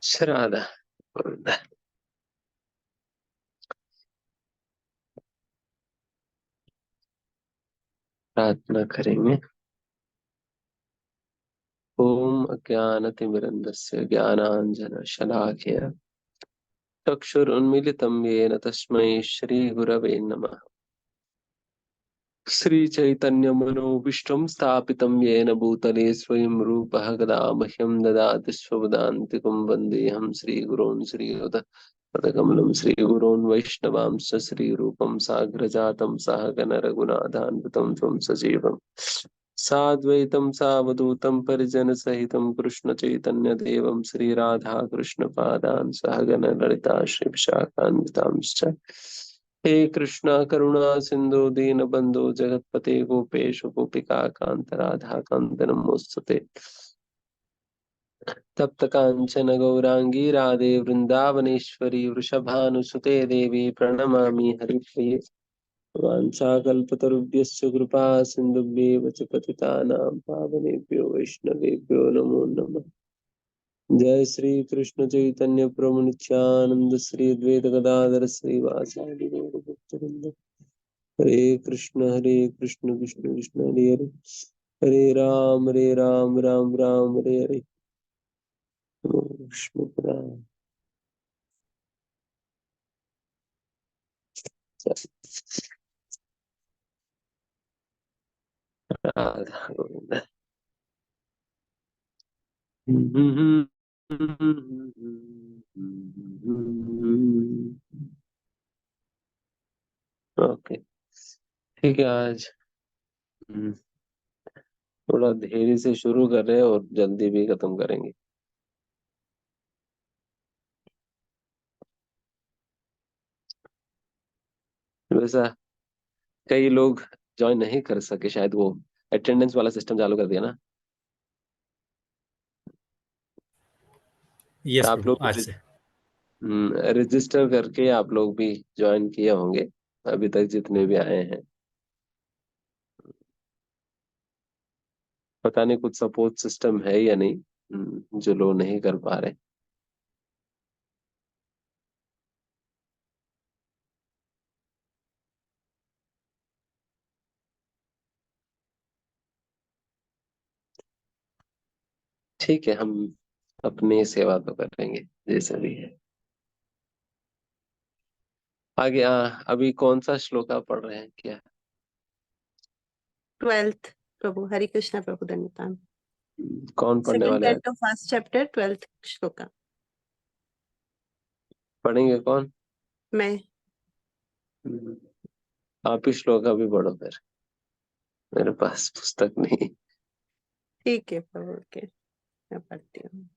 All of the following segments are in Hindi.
श्राद्ध प्रार्थना करेंगे। ओम अज्ञानतिमिरन्धस्य ज्ञानाञ्जनशलाकया चक्षुरुन्मीलितं येन तस्मै श्रीगुरवे नमः। श्रीचैतन्यमनोभीष्टं स्थापितं येन भूतले स्वयं रूपः कदा मह्यं ददाति स्वपदान्तिकं वन्देऽहं श्रीगुरोन् श्रीयुतपदकमलं श्रीगुरोन् वैष्णवांश्च श्रीरूपं साग्रजातं सहगण रघुनाथान्वितं त्वं सजीवम् साद्वैतं सावधूतं परिजनसहितं कृष्णचैतन्यदेवं श्रीराधाकृष्णपादान् सहगण ललिता श्रीविशाखान्वितांश्च। हे कृष्णा करुणा सिंधु दीनबंधु जगतपते गोपेश गोपिका कांत राधा कांत नमोस्तुते। तप्त कांचन गौरांगी राधे वृंदावनेश्वरी वृषभानुसुते देवी प्रणमामि हरिप्रिये। वाञ्छाकल्पतरुभ्यश्च कृपा सिन्धुभ्येव च पतितानां पावनेभ्यो वैष्णवेभ्यो नमो नमः। जय श्री कृष्ण चैतन्य प्रभु नित्यानंद श्री अद्वैत गदाधर श्रीवासादि गौर भक्तवृंद। हरे कृष्ण कृष्ण कृष्ण हरे हरे, हरे राम राम राम हरे हरे। विष्णु राम राधा गोविंद। ओके ठीक है। आज थोड़ा धीरे से शुरू कर रहे हैं और जल्दी भी खत्म करेंगे। वैसा कई लोग ज्वाइन नहीं कर सके, शायद वो अटेंडेंस वाला सिस्टम चालू कर दिया ना। यस आप प्रभु, लोग आज से रजिस्टर करके आप लोग भी ज्वाइन किए होंगे अभी तक जितने भी आए हैं। पता नहीं कुछ सपोर्ट सिस्टम है या नहीं, जो लोग नहीं कर पा रहे। ठीक है, हम अपनी सेवा तो करेंगे जैसा भी है। आगे अभी कौन सा श्लोक आप पढ़ रहे हैं क्या? 12th प्रभु। हरे कृष्णा प्रभु धन्यवाद। कौन पढ़ने सेकंड वाले हैं? कैंटो फर्स्ट चैप्टर 12th श्लोक। पढ़ेंगे कौन? मैं। आप ही श्लोक अभी पढ़ो फिर, मेरे पास पुस्तक नहीं। ठीक है प्रभु, ओके मैं पढ़ती हूँ।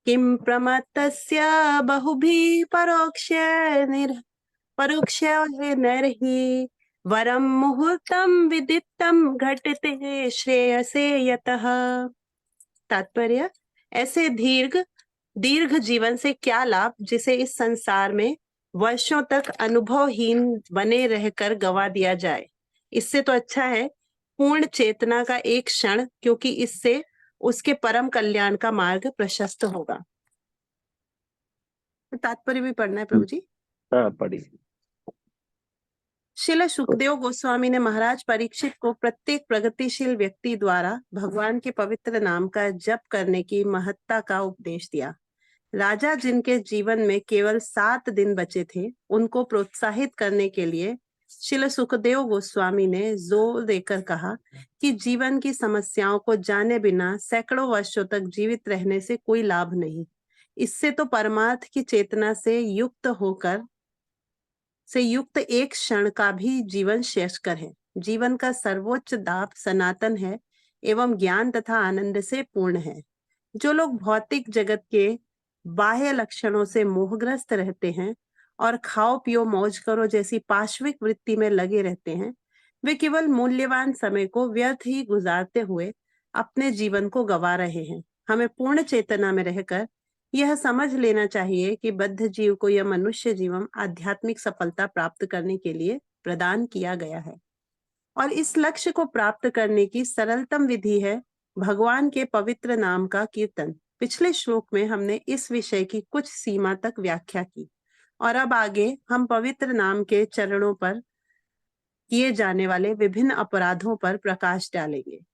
किम प्रमत्तस्य बहुभिः परोक्ष्य नरहि वरम मुहूर्तम विदितम घटते श्रेयसे यतः। तात्पर्य, ऐसे दीर्घ जीवन से क्या लाभ जिसे इस संसार में वर्षों तक अनुभवहीन बने रहकर गवा दिया जाए। इससे तो अच्छा है पूर्ण चेतना का एक क्षण, क्योंकि इससे उसके परम कल्याण का मार्ग प्रशस्त होगा। तात्पर्य भी पढ़ना है प्रभु जी। हाँ पढ़िए। श्रील सुखदेव गोस्वामी ने महाराज परीक्षित को प्रत्येक प्रगतिशील व्यक्ति द्वारा भगवान के पवित्र नाम का जप करने की महत्ता का उपदेश दिया। राजा जिनके जीवन में केवल 7 दिन बचे थे, उनको प्रोत्साहित करने के लिए श्रील सुखदेव गोस्वामी ने जोर देकर कहा कि जीवन की समस्याओं को जाने बिना सैकड़ों वर्षों तक जीवित रहने से कोई लाभ नहीं। इससे तो परमार्थ की चेतना से युक्त एक क्षण का भी जीवन श्रेष्ठकर है। जीवन का सर्वोच्च दाव सनातन है एवं ज्ञान तथा आनंद से पूर्ण है। जो लोग भौतिक जगत के बाह्य लक्षणों से मोहग्रस्त रहते हैं और खाओ पियो मौज करो जैसी पाश्विक वृत्ति में लगे रहते हैं, वे केवल मूल्यवान समय को व्यर्थ ही गुजारते हुए अपने जीवन को गंवा रहे हैं। हमें पूर्ण चेतना में रहकर यह समझ लेना चाहिए कि बद्ध जीव को यह मनुष्य जीवन आध्यात्मिक सफलता प्राप्त करने के लिए प्रदान किया गया है और इस लक्ष्य को प्राप्त करने की सरलतम विधि है भगवान के पवित्र नाम का कीर्तन। पिछले श्लोक में हमने इस विषय की कुछ सीमा तक व्याख्या की और अब आगे हम पवित्र नाम के चरणों पर किए जाने वाले विभिन्न अपराधों पर प्रकाश डालेंगे।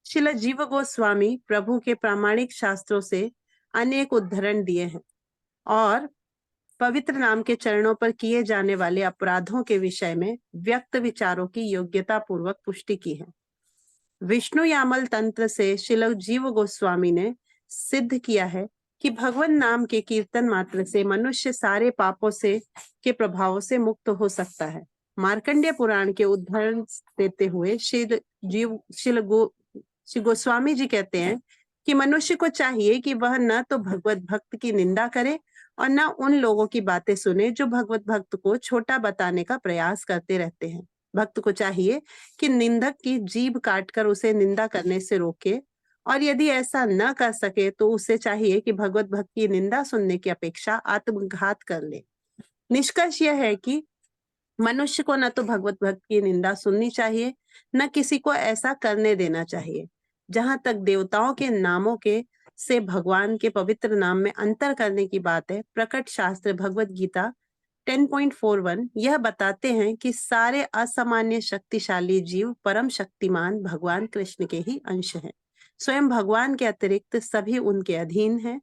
श्रील जीव गोस्वामी प्रभु के प्रामाणिक शास्त्रों से अनेक उद्धरण दिए हैं और पवित्र नाम के चरणों पर किए जाने वाले अपराधों के विषय में व्यक्त विचारों की योग्यता पूर्वक पुष्टि की है। विष्णु यामल तंत्र से श्रील जीव गोस्वामी ने सिद्ध किया है कि भगवान नाम के कीर्तन मात्र से मनुष्य सारे पापों से के प्रभावों से मुक्त हो सकता है। मार्कंडेय पुराण के उदाहरण देते हुए श्री गोस्वामी जी कहते हैं कि मनुष्य को चाहिए कि वह न तो भगवत भक्त की निंदा करे और न उन लोगों की बातें सुने जो भगवत भक्त को छोटा बताने का प्रयास करते रहते हैं। भक्त को चाहिए कि निंदक की जीभ काटकर उसे निंदा करने से रोके और यदि ऐसा न कर सके तो उसे चाहिए कि भगवत भक्त की निंदा सुनने की अपेक्षा आत्मघात कर ले। निष्कर्ष यह है कि मनुष्य को न तो भगवत भक्त की निंदा सुननी चाहिए न किसी को ऐसा करने देना चाहिए। जहां तक देवताओं के नामों के से भगवान के पवित्र नाम में अंतर करने की बात है, प्रकट शास्त्र भगवत गीता 10.41 यह बताते हैं कि सारे असामान्य शक्तिशाली जीव परम शक्तिमान भगवान कृष्ण के ही अंश हैं। स्वयं भगवान के अतिरिक्त सभी उनके अधीन हैं।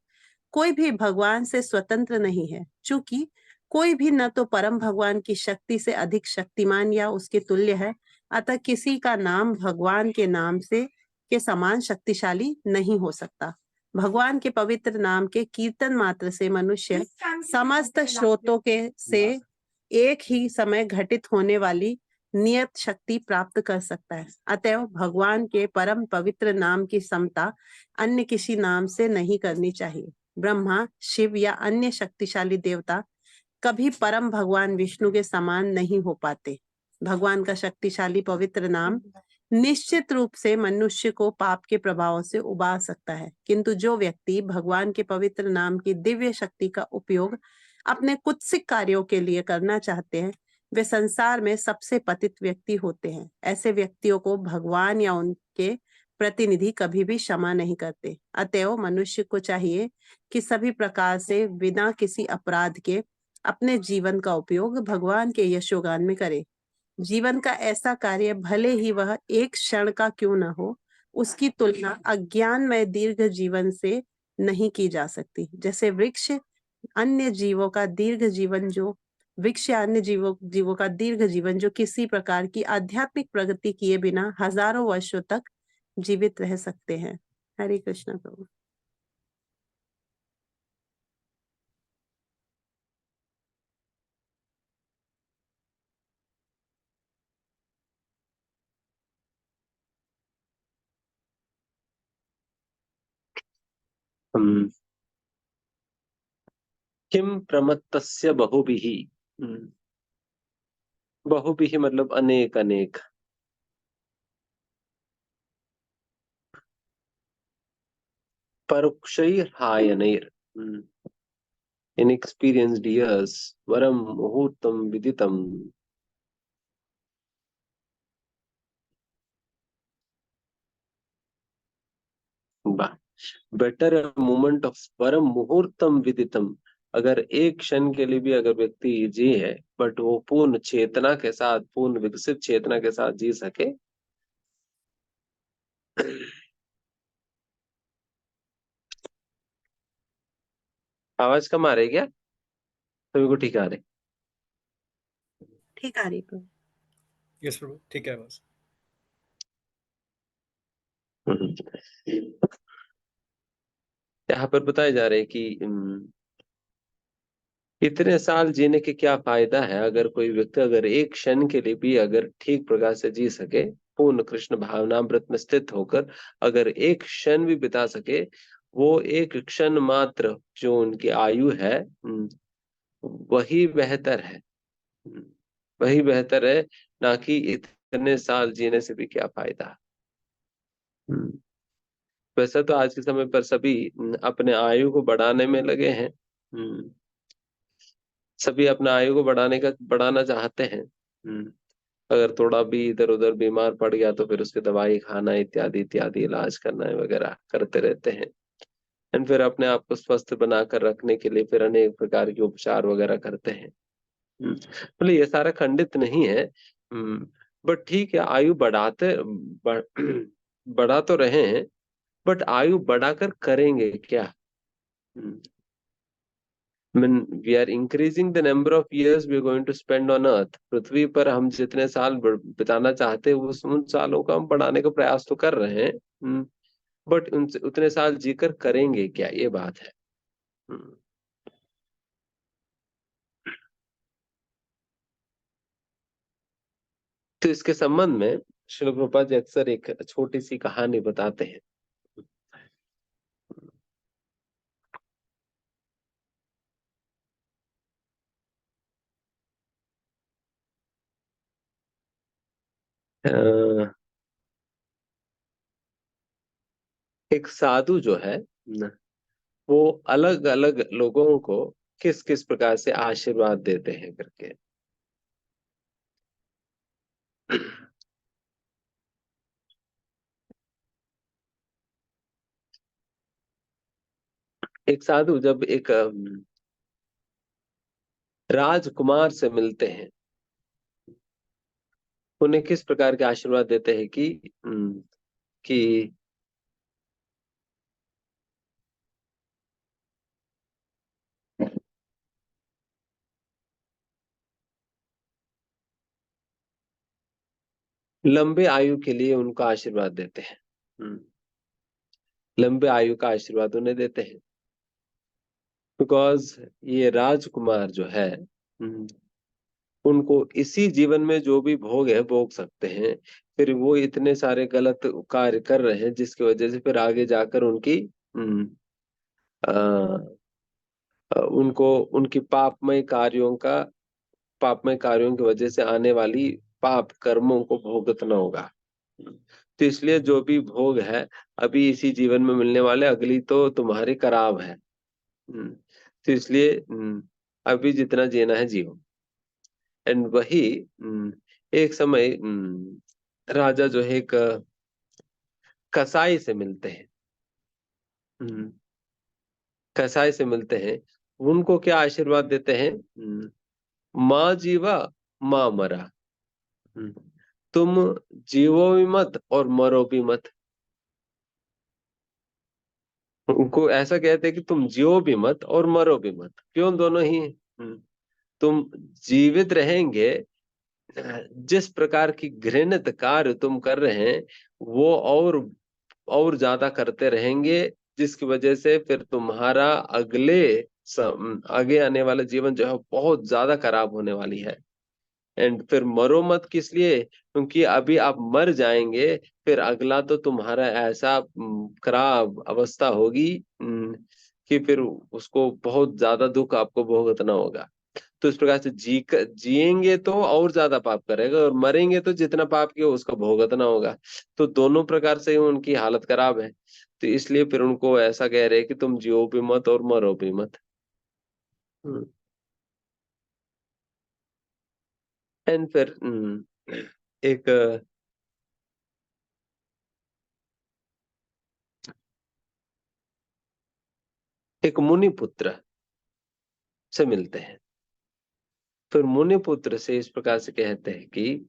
कोई भी भगवान से स्वतंत्र नहीं है, चूंकि कोई भी न तो परम भगवान की शक्ति से अधिक शक्तिमान या उसके तुल्य है, अतः किसी का नाम भगवान के नाम से के समान शक्तिशाली नहीं हो सकता। भगवान के पवित्र नाम के कीर्तन मात्र से मनुष्य समस्त स्रोतों के से एक ही समय घटित होने वाली नियत शक्ति प्राप्त कर सकता है। अतएव भगवान के परम पवित्र नाम की समता अन्य किसी नाम से नहीं करनी चाहिए। ब्रह्मा, शिव या अन्य शक्तिशाली देवता कभी परम भगवान विष्णु के समान नहीं हो पाते। भगवान का शक्तिशाली पवित्र नाम निश्चित रूप से मनुष्य को पाप के प्रभावों से उबार सकता है, किंतु जो व्यक्ति भगवान के पवित्र नाम की दिव्य शक्ति का उपयोग अपने कुत्सिक कार्यों के लिए करना चाहते हैं, वे संसार में सबसे पतित व्यक्ति होते हैं। ऐसे व्यक्तियों को भगवान या उनके प्रतिनिधि कभी भी क्षमा नहीं करते। अतएव मनुष्य को चाहिए कि सभी प्रकार से बिना किसी अपराध के अपने जीवन का उपयोग भगवान के यशोगान में करे। जीवन का ऐसा कार्य भले ही वह एक क्षण का क्यों न हो, उसकी तुलना अज्ञानमय दीर्घ जीवन से नहीं की जा सकती। जैसे अन्य जीवों का दीर्घ जीवन जीवों का दीर्घ जीवन जो किसी प्रकार की आध्यात्मिक प्रगति किए बिना हजारों वर्षों तक जीवित रह सकते हैं। हरे कृष्ण प्रभु। किम प्रमत्तस्य बहुभिः। बहुभिः मतलब अनेक अनेक। परोक्षैर्हायनैर, inexperienced years, वरम मुहूर्तम विदितम। बेटर मोमेंट ऑफ परम मुहूर्तम विदितम। अगर एक क्षण के लिए भी अगर व्यक्ति जी है, बट वो पूर्ण चेतना के साथ, पूर्ण विकसित चेतना के साथ जी सके, आवाज कम आ रही है क्या? सभी को ठीक आ रही? ठीक आ रही प्रभु। यस प्रभु, ठीक है बस। यहाँ पर बताया जा रहा है कि इतने साल जीने के क्या फायदा है अगर कोई व्यक्ति अगर एक क्षण के लिए भी अगर ठीक प्रकार से जी सके, पूर्ण कृष्ण भावनामृत में स्थित होकर अगर एक क्षण भी बिता सके, वो एक क्षण मात्र जो उनकी आयु है, वही बेहतर है। वही बेहतर है, ना कि इतने साल जीने से भी क्या फायदा। वैसे तो आज के समय पर सभी अपने आयु को बढ़ाने में लगे हैं। सभी अपना आयु को बढ़ाना चाहते हैं। अगर थोड़ा भी इधर उधर बीमार पड़ गया तो फिर उसकी दवाई खाना इत्यादि इत्यादि इलाज करना वगैरह करते रहते हैं। एंड फिर अपने आप को स्वस्थ बनाकर रखने के लिए फिर अनेक प्रकार के उपचार वगैरह करते हैं। मतलब ये सारा खंडित नहीं है, बट ठीक है, आयु बढ़ा तो रहे हैं, बट आयु बढ़ाकर करेंगे क्या? We are increasing the number of years we are going to spend on earth. पृथ्वी पर हम जितने साल बिताना चाहते हैं उन सालों का हम बढ़ाने का प्रयास तो कर रहे हैं, बट उनसे उतने साल जीकर करेंगे क्या, ये बात है। तो इसके संबंध में श्रील प्रभुपाद जी अक्सर एक छोटी सी कहानी बताते हैं। एक साधु जो है न, वो अलग अलग लोगों को किस किस प्रकार से आशीर्वाद देते हैं करके। एक साधु जब एक राजकुमार से मिलते हैं, उन्हें किस प्रकार के आशीर्वाद देते हैं कि लंबे आयु के लिए उनको आशीर्वाद देते हैं। लंबे आयु का आशीर्वाद उन्हें देते हैं, बिकॉज ये राजकुमार जो है उनको इसी जीवन में जो भी भोग है भोग सकते हैं, फिर वो इतने सारे गलत कार्य कर रहे हैं जिसकी वजह से फिर आगे जाकर उनको उनकी पापमय कार्यों की वजह से आने वाली पाप कर्मों को भुगतना होगा। तो इसलिए जो भी भोग है अभी इसी जीवन में मिलने वाले, अगली तो तुम्हारी कराव है। तो इसलिए अभी जितना जीना है जियो। एंड वही एक समय राजा जो है एक कसाई से मिलते हैं। कसाई से मिलते हैं, उनको क्या आशीर्वाद देते हैं? माँ जीवा माँ मरा। तुम जीवो भी मत और मरो भी मत। उनको ऐसा कहते हैं कि तुम जियो भी मत और मरो भी मत। क्यों? दोनों ही तुम जीवित रहेंगे, जिस प्रकार की घृणित कार्य तुम कर रहे हैं वो और ज्यादा करते रहेंगे, जिसकी वजह से फिर तुम्हारा आगे आने वाला जीवन जो है बहुत ज्यादा खराब होने वाली है। एंड फिर मरो मत किस लिए? क्योंकि अभी आप मर जाएंगे, फिर अगला तो तुम्हारा ऐसा खराब अवस्था होगी कि फिर उसको बहुत ज्यादा दुख आपको भुगतना होगा। तो इस प्रकार से जिएंगे तो और ज्यादा पाप करेगा, और मरेंगे तो जितना पाप किया उसका भुगतना होगा। तो दोनों प्रकार से उनकी हालत खराब है। तो इसलिए फिर उनको ऐसा कह रहे हैं कि तुम जियो भी मत और मरो भी मत। एंड फिर एक एक मुनि पुत्र से मिलते हैं। फिर मुनि पुत्र से इस प्रकार से कहते हैं कि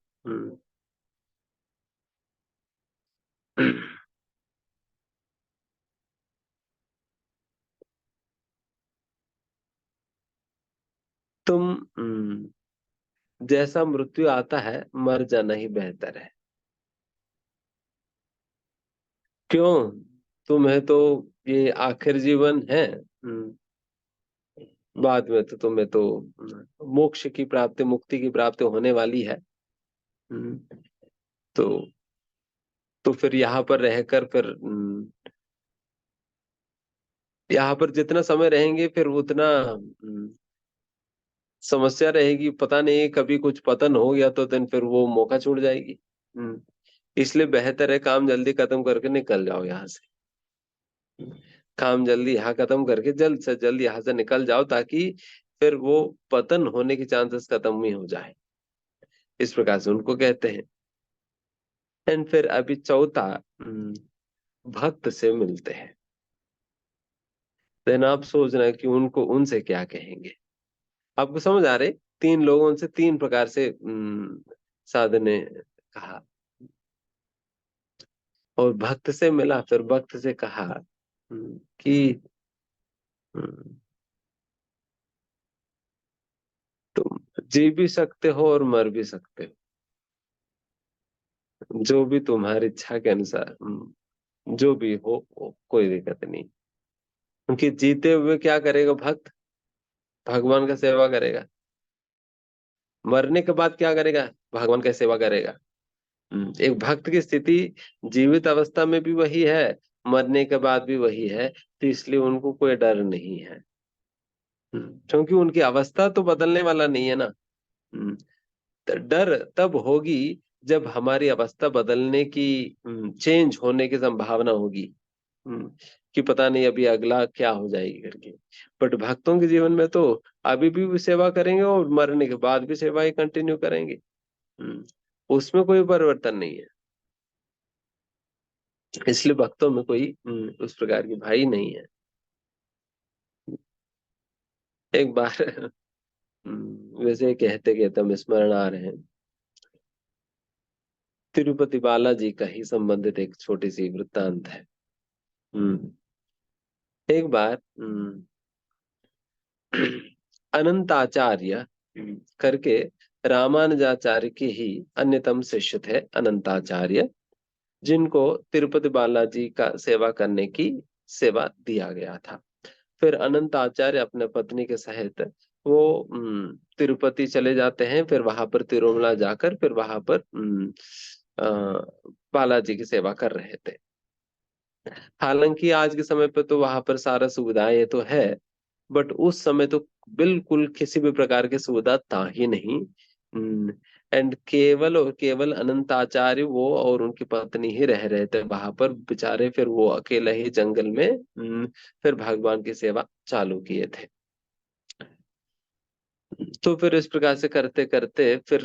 तुम जैसा मृत्यु आता है मर जाना ही बेहतर है। क्यों? तुम्हें तो ये आखिर जीवन है, बाद में तो तुम्हें तो मोक्ष की प्राप्ति, मुक्ति की प्राप्ति होने वाली है। तो फिर यहाँ पर रहकर फिर यहाँ पर जितना समय रहेंगे फिर उतना समस्या रहेगी। पता नहीं कभी कुछ पतन हो गया तो दिन फिर वो मौका छूट जाएगी। इसलिए बेहतर है काम जल्दी खत्म करके निकल जाओ यहाँ से। काम जल्दी यहाँ खत्म करके जल्द से जल्द यहाँ से निकल जाओ, ताकि फिर वो पतन होने के चांसेस खत्म ही हो जाए। इस प्रकार से उनको कहते हैं। एंड फिर अभी चौथा भक्त से मिलते हैं। देन आप सोच रहे हैं कि उनको उनसे क्या कहेंगे। आपको समझ आ रहे, 3 लोगों से 3 प्रकार से साधु ने कहा, और भक्त से मिला, फिर भक्त से कहा कि तुम जी भी सकते हो और मर भी सकते हो, जो भी तुम्हारी इच्छा के अनुसार, जो भी हो कोई दिक्कत नहीं। क्योंकि जीते हुए क्या करेगा भक्त? भगवान का सेवा करेगा। मरने के बाद क्या करेगा? भगवान का सेवा करेगा। एक भक्त की स्थिति जीवित अवस्था में भी वही है, मरने के बाद भी वही है, तो इसलिए उनको कोई डर नहीं है। क्योंकि उनकी अवस्था तो बदलने वाला नहीं है ना। तो डर तब होगी जब हमारी अवस्था बदलने की, चेंज होने की संभावना होगी, कि पता नहीं अभी अगला क्या हो जाएगी करके। बट भक्तों के जीवन में तो अभी भी सेवा करेंगे और मरने के बाद भी सेवा ही कंटिन्यू करेंगे। उसमें कोई परिवर्तन नहीं है। इसलिए भक्तों में कोई उस प्रकार की भाई नहीं है। एक बार वैसे कहते कहते हम स्मरण आ रहे हैं, तिरुपति बालाजी का ही संबंधित एक छोटी सी वृत्तांत है। एक बार अनंताचार्य करके, रामानुजाचार्य के ही अन्यतम शिष्य थे अनंताचार्य, जिनको तिरुपति बालाजी का सेवा करने की सेवा दिया गया था। फिर अनंताचार्य अपने पत्नी के सहित वो तिरुपति चले जाते हैं। फिर वहां पर तिरुमला जाकर फिर वहां पर बालाजी की सेवा कर रहे थे। हालांकि आज के समय पे तो वहां पर सारा सुविधाएं तो है, बट उस समय तो बिल्कुल किसी भी प्रकार की सुविधा था ही नहीं। एंड केवल और केवल अनंताचार्य वो और उनकी पत्नी ही रह रहे थे वहां पर बेचारे। फिर वो अकेले ही जंगल में फिर भगवान की सेवा चालू किए थे। तो फिर इस प्रकार से करते करते फिर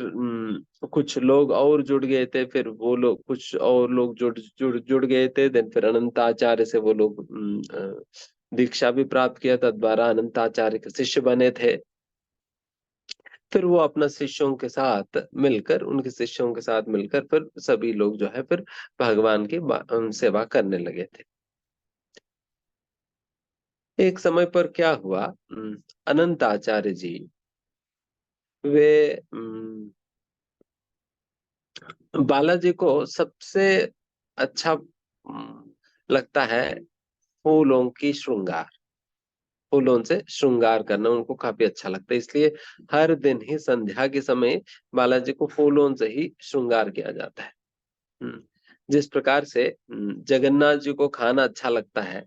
कुछ लोग और जुड़ गए थे। फिर वो लोग, कुछ और लोग जुड़ जुड़ जुड़ गए थे। देन फिर अनंताचार्य से वो लोग दीक्षा भी प्राप्त किया, तद्वारा अनंताचार्य के शिष्य बने थे। फिर वो अपना शिष्यों के साथ मिलकर, उनके शिष्यों के साथ मिलकर फिर सभी लोग जो है फिर भगवान की सेवा करने लगे थे। एक समय पर क्या हुआ, अनंताचार्य जी वे बालाजी को सबसे अच्छा लगता है फूलों की श्रृंगार, फूलों से श्रृंगार करना उनको काफी अच्छा लगता है। इसलिए हर दिन ही संध्या के समय बालाजी को फूलों से ही श्रृंगार किया जाता है। जिस प्रकार से जगन्नाथ जी को खाना अच्छा लगता है,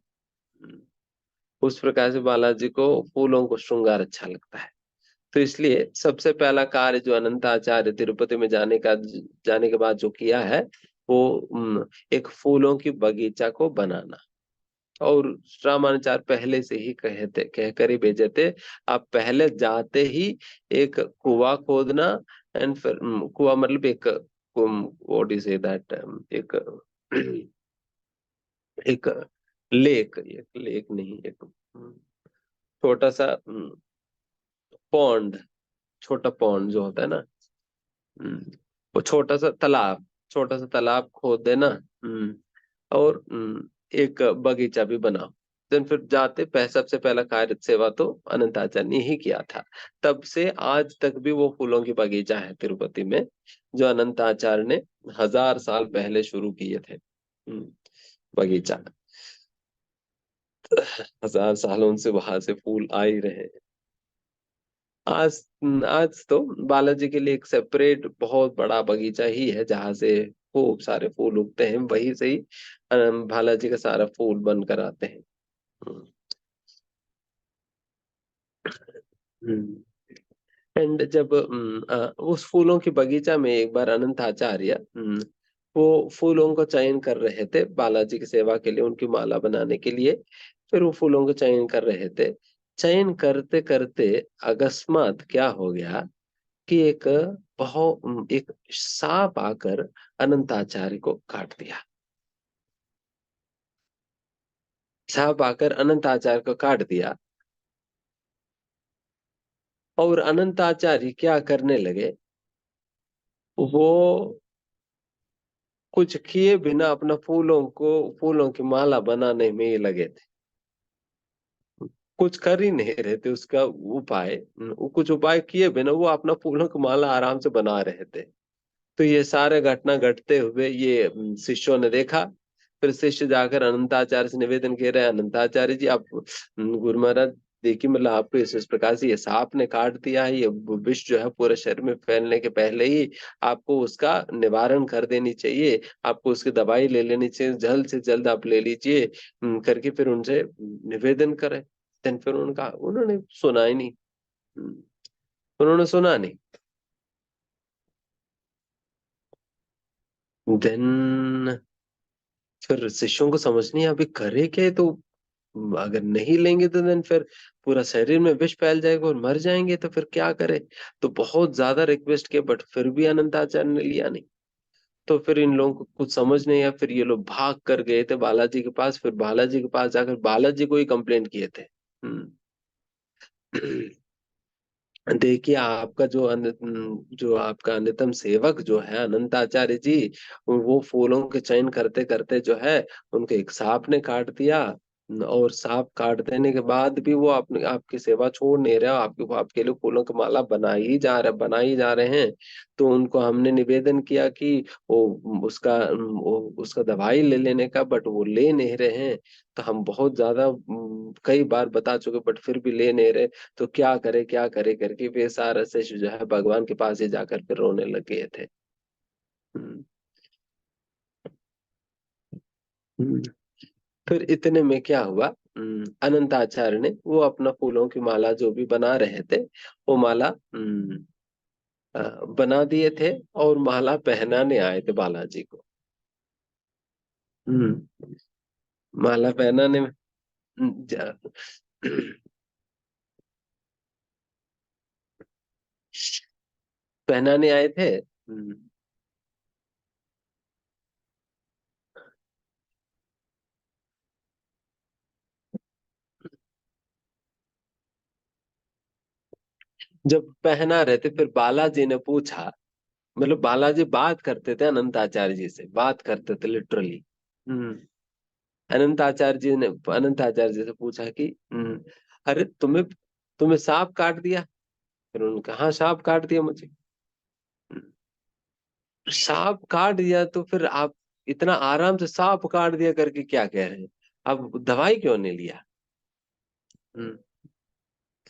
उस प्रकार से बालाजी को फूलों को श्रृंगार अच्छा लगता है। तो इसलिए सबसे पहला कार्य जो अनंताचार्य तिरुपति में जाने के बाद जो किया है, वो एक फूलों की बगीचा को बनाना। और रामानुचार पहले से ही कहकर ही भेजे थे, आप पहले जाते ही एक कुआं खोदना। एंड फिर कुआं मतलब एक, व्हाट इज दैट, एक एक लेक नहीं, एक छोटा सा पॉन्ड, छोटा पॉन्ड जो होता है ना, वो छोटा सा तालाब खोद देना। और एक बगीचा भी बनाओ। देन फिर जाते सबसे पहला कार्य सेवा तो अनंताचार्य ने ही किया था। तब से आज तक भी वो फूलों की बगीचा है तिरुपति में, जो अनंताचार्य ने 1000 साल पहले शुरू किए थे। बगीचा 1000 सालों से वहां से फूल आ ही रहे हैं। आज आज तो बालाजी के लिए एक सेपरेट बहुत बड़ा बगीचा ही है, जहां से खूब सारे फूल उगते हैं। वहीं से ही बालाजी का सारा फूल बनकर आते हैं। एंड जब उस फूलों की बगीचा में एक बार अनंताचार्य वो फूलों का चयन कर रहे थे बालाजी की सेवा के लिए, उनकी माला बनाने के लिए। फिर वो फूलों का चयन कर रहे थे। चयन करते करते अकस्मात क्या हो गया कि एक बहुत एक सांप आकर अनंताचार्य को काट दिया। सांप आकर अनंताचार्य को काट दिया और अनंताचार्य क्या करने लगे, वो कुछ किए बिना अपना फूलों की माला बनाने में ही लगे थे। कुछ कर ही नहीं रहे थे उसका उपाय, वो कुछ उपाय किए बिना वो अपना फूलों की माला आराम से बना रहे थे। तो ये सारे घटना घटते हुए ये शिष्यों ने देखा। फिर शिष्य जाकर अनंताचार्य से निवेदन कह रहे हैं, अनंताचार्य जी आप गुरु महाराज देखिए, मतलब आपको इस प्रकार से ये सांप ने काट दिया है, ये विष जो है पूरे शरीर में फैलने के पहले ही आपको उसका निवारण कर देनी चाहिए, आपको उसकी दवाई ले लेनी चाहिए, जल्द से जल्द आप ले लीजिए करके फिर उनसे निवेदन करें। देन फिर उन्होंने सुना ही नहीं, उन्होंने सुना नहीं। देन फिर शिष्यों को समझ नहीं अभी करे क्या, तो अगर नहीं लेंगे तो देन फिर पूरा शरीर में विष फैल जाएगा और मर जाएंगे, तो फिर क्या करे। तो बहुत ज्यादा रिक्वेस्ट किया बट फिर भी अनंताचार्य ने लिया नहीं। तो फिर इन लोगों को कुछ समझ नहीं आया, फिर ये लोग भाग कर गए थे बालाजी के पास। फिर बालाजी के पास जाकर बालाजी को ही कंप्लेंट किए थे। देखिए आपका जो आपका अन्यतम सेवक जो है अनंताचार्य जी, वो फूलों के चयन करते करते जो है उनको एक सांप ने काट दिया। और सांप काट देने के बाद भी वो अपने आपकी सेवा छोड़ नहीं रहा, आपके लिए फूलों की माला बनाई जा रहे हैं। तो उनको हमने निवेदन किया कि उसका दवाई ले लेने का, बट वो ले नहीं रहे हैं। तो हम बहुत ज्यादा कई बार बता चुके बट फिर भी ले नहीं रहे। तो क्या करे करके वे सारा शिष्य जो है भगवान के पास ही जाकर फिर रोने लग गए थे। हम्म, हम्म। फिर इतने में क्या हुआ, अनंताचार्य ने वो अपना फूलों की माला जो भी बना रहे थे वो माला बना दिए थे और माला पहनाने आए थे बालाजी को। हम्म, माला पहनाने में जा- पहनाने आए थे। जब पहना रहे थे फिर बालाजी ने पूछा, मतलब बालाजी बात करते थे अनंताचार्य जी से, बात करते थे लिटरली। हम्म अनंताचार्य जी से पूछा कि अरे तुम्हें सांप काट दिया। फिर उन्होंने कहा हाँ सांप काट दिया मुझे। हम्म, सांप काट दिया तो फिर आप इतना आराम से सांप काट दिया करके क्या कह रहे हैं, अब दवाई क्यों नहीं लिया। हम्म,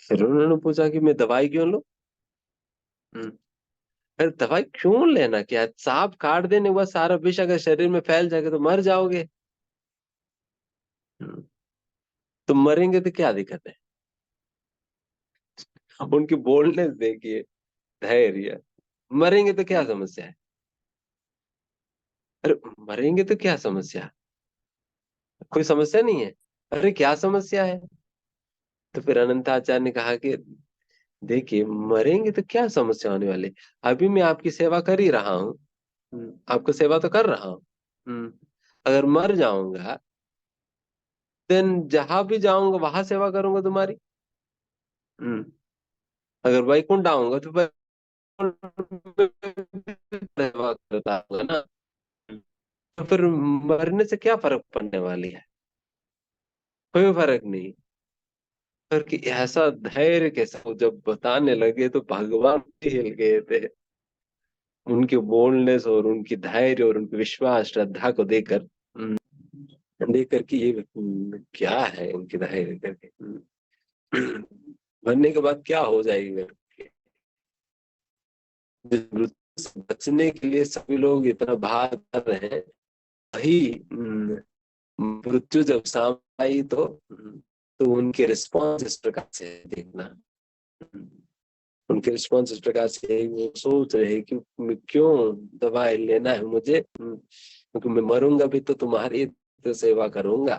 फिर उन्होंने पूछा कि मैं दवाई क्यों लूं। हम्म, अरे दवाई क्यों लेना, क्या है? सांप काट देने के बाद सारा विष अगर शरीर में फैल जाएगा तो मर जाओगे। हम्म, तो मरेंगे तो क्या दिक्कत है। उनकी बोलने देखिए, धैर्य। मरेंगे तो क्या समस्या है, अरे मरेंगे तो क्या समस्या है? कोई समस्या नहीं है, अरे क्या समस्या है। तो फिर अनंताचार्य ने कहा कि देखिए मरेंगे तो क्या समस्या होने वाली, अभी मैं आपकी सेवा कर ही रहा हूँ। आपको सेवा तो कर रहा हूँ। हम्म, अगर मर जाऊंगा देन जहां भी जाऊंगा वहां सेवा करूंगा तुम्हारी। हम्म, अगर वैकुंठ आऊंगा तो वैकुंठ में सेवा करता हूँ ना। तो फिर मरने से क्या फर्क पड़ने वाली है, कोई फर्क नहीं। पर कि ऐसा धैर्य के साथ जब बताने लगे तो भगवान हिल गए थे, उनके बोलनेस और उनकी धैर्य और उनकी विश्वास श्रद्धा को देखकर। देख करके ये क्या है उनकी धैर्य करके। बनने के बाद क्या हो जाएगी। मृत्यु से बचने के लिए सभी लोग इतना भाग कर रहे हैं, वही मृत्यु जब सामने आई तो उनके रिस्पॉन्स इस प्रकार से है, देखना। उनके रिस्पॉन्स इस प्रकार से है, वो सोच रहे हैं कि क्यों दवाई लेना है मुझे, क्योंकि मैं मरूंगा भी तो तुम्हारी तो सेवा करूंगा।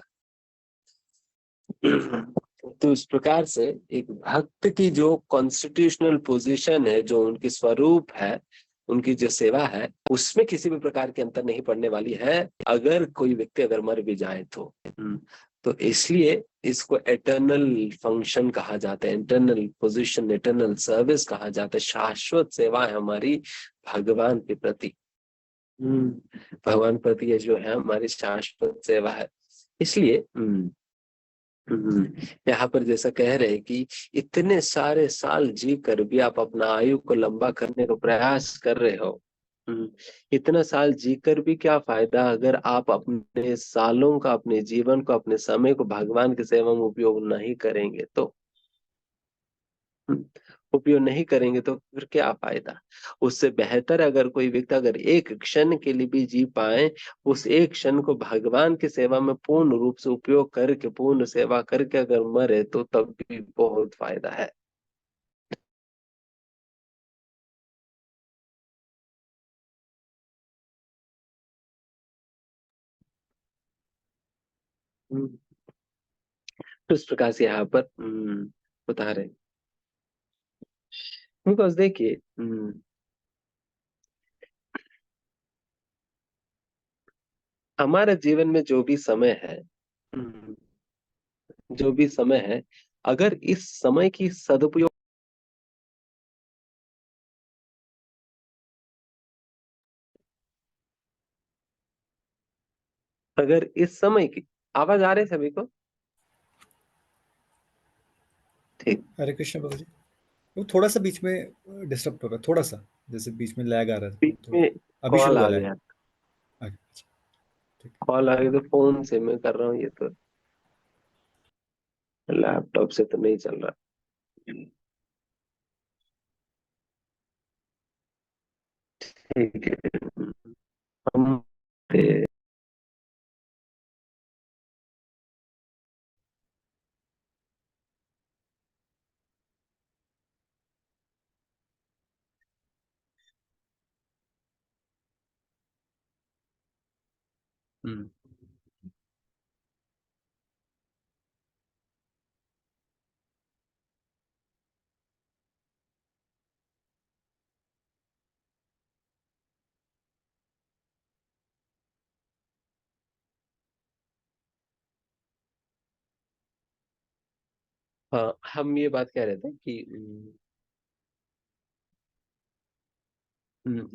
तो इस प्रकार से एक भक्त की जो कॉन्स्टिट्यूशनल पोजीशन है, जो उनकी स्वरूप है, उनकी जो सेवा है, उसमें किसी भी प्रकार के अंतर नहीं पड़ने वाली है, अगर कोई व्यक्ति अगर मर भी जाए तो। तो इसलिए इसको एटर्नल फंक्शन कहा जाता है, इंटरनल पोजीशन, एटर्नल सर्विस कहा जाता है। शाश्वत सेवा है हमारी भगवान के प्रति। भगवान प्रति ये जो है हमारी शाश्वत सेवा है। इसलिए यहाँ पर जैसा कह रहे हैं कि इतने सारे साल जी कर भी आप अपना आयु को लंबा करने का प्रयास कर रहे हो। इतना साल जीकर भी क्या फायदा अगर आप अपने सालों का, अपने जीवन को, अपने समय को भगवान की सेवा में उपयोग नहीं करेंगे तो। उपयोग नहीं करेंगे तो फिर क्या फायदा। उससे बेहतर अगर कोई व्यक्ति अगर एक क्षण के लिए भी जी पाए, उस एक क्षण को भगवान की सेवा में पूर्ण रूप से उपयोग करके, पूर्ण सेवा करके अगर मरे तो तब भी बहुत फायदा है। तो इस प्रकार से यहाँ पर बता रहे, बिकॉज देखिए हमारे जीवन में जो भी समय है, जो भी समय है, अगर इस समय की सदुपयोग, अगर इस समय की आवाज आ रही है सभी को? ठीक। हरे कृष्ण बाबा जी। वो थोड़ा सा बीच में डिस्टर्ब हो रहा है, थोड़ा सा जैसे बीच में लैग आ रहा है बीच थोड़ा। में अभी शुरू कॉल हुआ आ लैग। गया, अच्छा, ठीक। कॉल आ गया तो फोन से मैं कर रहा हूँ, ये तो लैपटॉप से तो नहीं चल रहा। ठीक है। हम हम्म, हाँ, हम ये बात कह रहे थे कि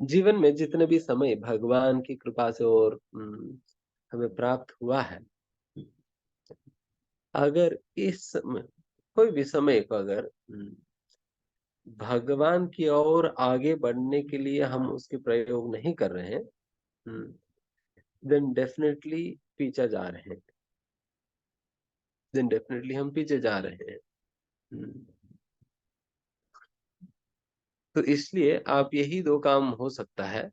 जीवन में जितने भी समय भगवान की कृपा से और हमें प्राप्त हुआ है, अगर इस समय, कोई भी समय को अगर भगवान की ओर आगे बढ़ने के लिए हम उसके प्रयोग नहीं कर रहे हैं, देन डेफिनेटली पीछे जा रहे हैं, देन डेफिनेटली हम पीछे जा रहे हैं। तो इसलिए आप यही दो काम हो सकता है,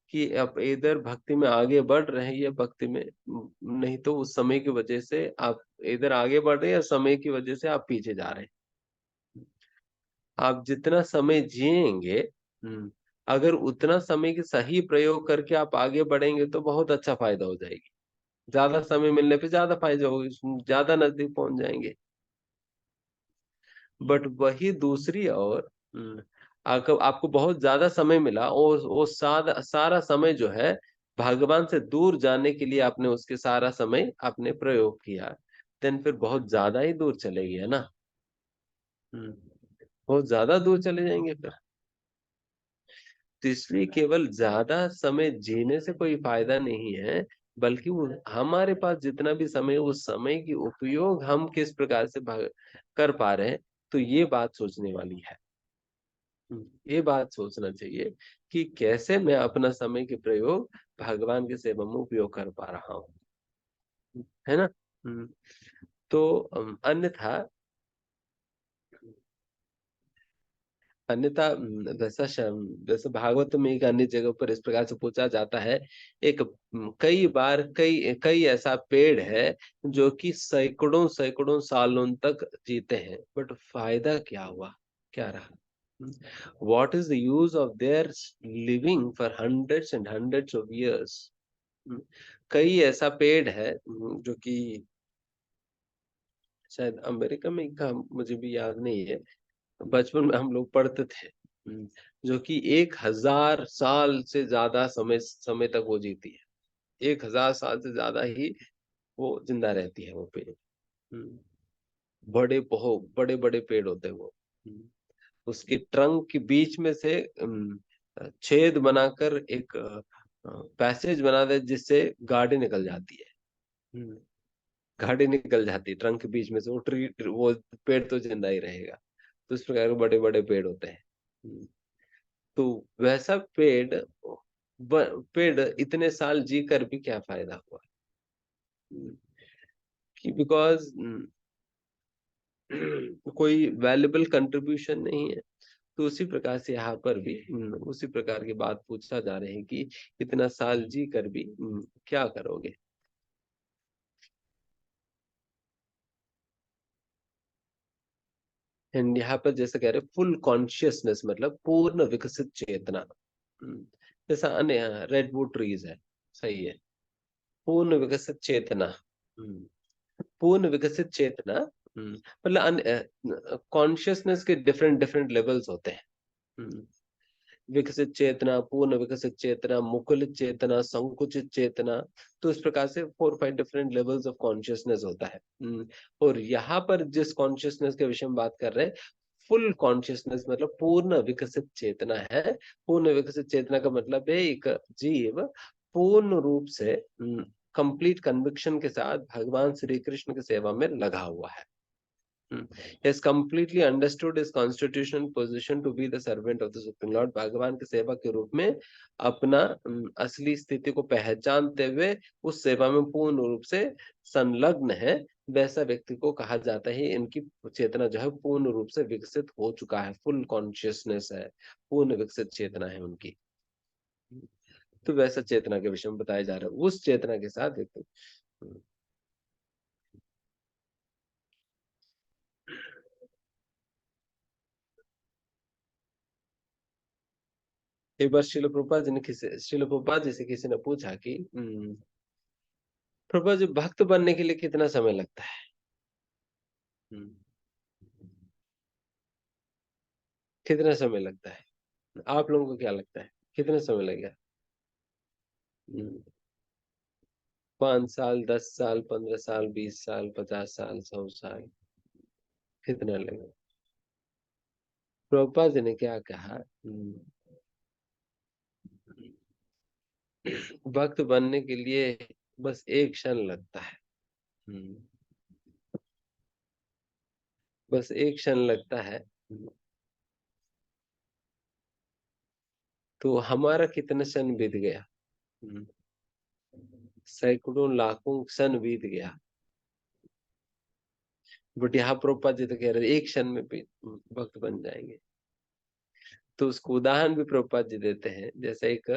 कि आप इधर भक्ति में आगे बढ़ रहे हैं या भक्ति में नहीं, तो उस समय की वजह से आप इधर आगे बढ़ रहे हैं या समय की वजह से आप पीछे जा रहे हैं। आप जितना समय जिएंगे, अगर उतना समय के सही प्रयोग करके आप आगे बढ़ेंगे तो बहुत अच्छा फायदा हो जाएगी। ज्यादा समय मिलने पे ज्यादा फायदा होगा, ज्यादा नजदीक पहुंच जाएंगे। बट वही दूसरी ओर आपको बहुत ज्यादा समय मिला और वो सारा सारा समय जो है भगवान से दूर जाने के लिए आपने उसके सारा समय आपने प्रयोग किया, देन फिर बहुत ज्यादा ही दूर चले गए ना। बहुत ज्यादा दूर चले जाएंगे फिर। तो इसलिए केवल ज्यादा समय जीने से कोई फायदा नहीं है, बल्कि वो हमारे पास जितना भी समय है, उस समय की उपयोग हम किस प्रकार से कर पा रहे हैं, तो ये बात सोचने वाली है। ये बात सोचना चाहिए कि कैसे मैं अपना समय के प्रयोग भगवान के सेवा में उपयोग कर पा रहा हूँ, है ना। तो अन्यथा अन्यथा वैसे भागवत में एक अन्य जगह पर इस प्रकार से पूछा जाता है, एक कई बार कई कई ऐसा पेड़ है जो कि सैकड़ों सैकड़ों सालों तक जीते हैं, बट फायदा क्या हुआ, क्या रहा। What is the use of their living for hundreds and hundreds of years? कई ऐसा पेड़ है जो कि शायद अमेरिका में का, मुझे भी याद नहीं है, बचपन में हम लोग पढ़ते थे। जो कि 1000 साल से ज्यादा समय तक वो जीती है। 1000 साल से ज्यादा ही वो जिंदा रहती है वो पेड़। बहुत बड़े बड़े पेड़ होते हैं वो। उसके ट्रंक के बीच में से छेद बनाकर एक पैसेज बना दे, जिससे गाड़ी निकल जाती है। गाड़ी निकल जाती है ट्रंक के बीच में से, वो पेड़ तो जिंदा ही रहेगा। तो इस प्रकार के बड़े बड़े पेड़ होते हैं। तो वैसा पेड़ इतने साल जी कर भी क्या फायदा हुआ? कि बिकॉज कोई वैल्यूबल कंट्रीब्यूशन नहीं है। तो उसी प्रकार से यहाँ पर भी उसी प्रकार की बात पूछा जा रहे हैं कि इतना साल जी कर भी क्या करोगे? एंड यहाँ पर जैसे कह रहे फुल कॉन्शियसनेस, मतलब पूर्ण विकसित चेतना। जैसा अन्य रेडवुड ट्रीज है, सही है। पूर्ण विकसित चेतना। पूर्ण विकसित चेतना मतलब कॉन्शियसनेस के डिफरेंट डिफरेंट लेवल्स होते हैं। विकसित चेतना, पूर्ण विकसित चेतना, मुकुलित चेतना, संकुचित चेतना। तो इस प्रकार से 4-5 डिफरेंट लेवल्स ऑफ कॉन्शियसनेस होता है। और यहाँ पर जिस कॉन्शियसनेस के विषय में बात कर रहे हैं, फुल कॉन्शियसनेस मतलब पूर्ण विकसित चेतना है। पूर्ण विकसित चेतना का मतलब है एक जीव पूर्ण रूप से कंप्लीट कन्विक्शन के साथ भगवान श्री कृष्ण की सेवा में लगा हुआ है। has completely understood his constitutional position to be the servant of the Supreme Lord। भगवान की सेवा के रूप में अपना असली स्थिति को पहचानते हुए उस सेवा में पूर्ण रूप से संलग्न है, वैसा व्यक्ति को कहा जाता है इनकी चेतना जो है पूर्ण रूप से विकसित हो चुका है, फुल कॉन्शियसनेस है, पूर्ण विकसित चेतना है उनकी। तो वैसा चेतना के विषय में बताया जा रहा है। उस चेतना के साथ व्यक्ति एक बार श्रील प्रभुपाद जी से किसी ने पूछा कि प्रभुपाद जी, भक्त बनने के लिए कितना समय लगता है? कितना समय लगता है? आप लोगों को क्या लगता है कितना समय लगेगा? 5 साल, 10 साल, 15 साल, 20 साल, 50 साल, 100 साल, कितना लगेगा? प्रभुपाद जी ने क्या कहा? भक्त बनने के लिए बस एक क्षण लगता है। बस एक क्षण लगता है। तो हमारा कितना क्षण बीत गया? सैकड़ों लाखों क्षण बीत गया। बट यहाँ प्रभुपाद जी तो कह रहे एक क्षण में भी भक्त बन जाएंगे। तो उसको उदाहरण भी प्रभुपाद जी देते हैं। जैसे एक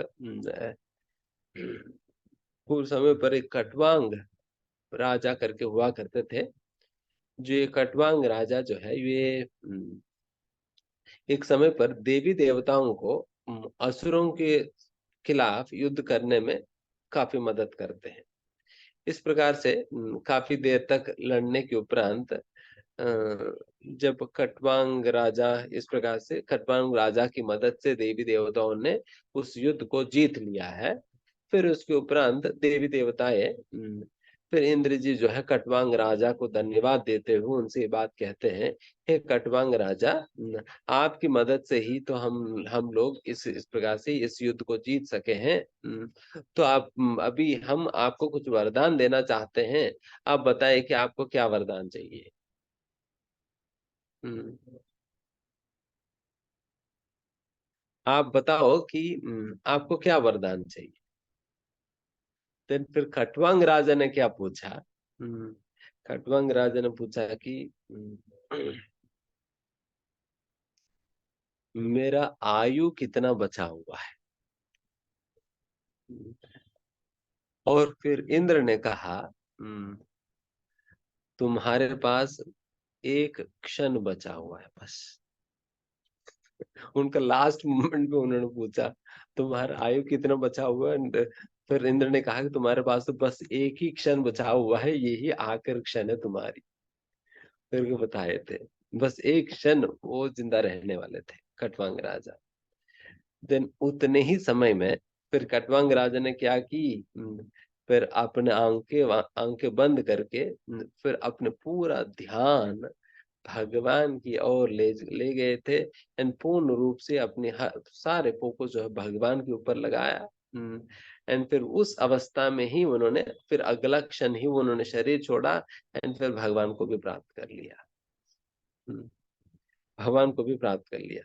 पूर्व समय पर एक कटवांग राजा करके हुआ करते थे। जो ये कटवांग राजा जो है, ये एक समय पर देवी देवताओं को असुरों के खिलाफ युद्ध करने में काफी मदद करते हैं। इस प्रकार से काफी देर तक लड़ने के उपरांत जब खटवांग राजा इस प्रकार से खटवांग राजा की मदद से देवी देवताओं ने उस युद्ध को जीत लिया है। फिर उसके उपरांत देवी देवताएं फिर इंद्र जी जो है कटवांग राजा को धन्यवाद देते हुए उनसे ये बात कहते हैं, हे कटवांग राजा, आपकी मदद से ही तो हम लोग इस प्रकार से इस युद्ध को जीत सके हैं। तो आप अभी हम आपको कुछ वरदान देना चाहते हैं। आप बताएं कि आपको क्या वरदान चाहिए? आप बताओ कि आपको क्या वरदान चाहिए? फिर खटवांग राजा ने क्या पूछा? खटवांग राजा ने पूछा कि मेरा आयु कितना बचा हुआ है? और फिर इंद्र ने कहा तुम्हारे पास एक क्षण बचा हुआ है बस। उनका लास्ट मोमेंट में उन्होंने पूछा तुम्हारा आयु कितना बचा हुआ है? फिर इंद्र ने कहा कि तुम्हारे पास तो बस एक ही क्षण बचा हुआ है, यही आखिरी क्षण है तुम्हारी। करके बताए थे। बस एक क्षण वो जिंदा रहने वाले थे खटवांग राजा। देन उतने ही समय में फिर खटवांग राजा ने क्या की, फिर अपने आंखें बंद करके फिर अपने पूरा ध्यान भगवान की ओर ले ले गए थे, एंड पूर्ण रूप से अपने सारे फोकस जो है भगवान के ऊपर लगाया। एंड फिर उस अवस्था में ही उन्होंने फिर अगला क्षण ही उन्होंने शरीर छोड़ा, एंड फिर भगवान को भी प्राप्त कर लिया। भगवान को भी प्राप्त कर लिया।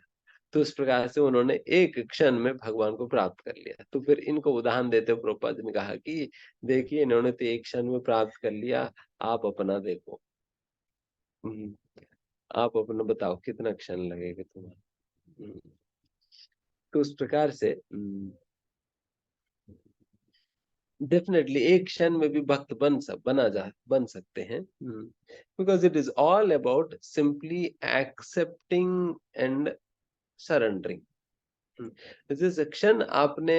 तो इस प्रकार से उन्होंने एक क्षण में भगवान को प्राप्त कर लिया। तो फिर इनको उदाहरण देते हुए प्रभुपाद ने कहा कि देखिए इन्होंने तो एक क्षण में प्राप्त कर लिया, आप अपना देखो। आप अपना बताओ कितना क्षण लगेगा तुम्हारा। तो उस प्रकार से डेफिनेटली एक क्षण में भी भक्त बन सकते हैं, because it is all about simply accepting and surrendering. जिस क्षण आपने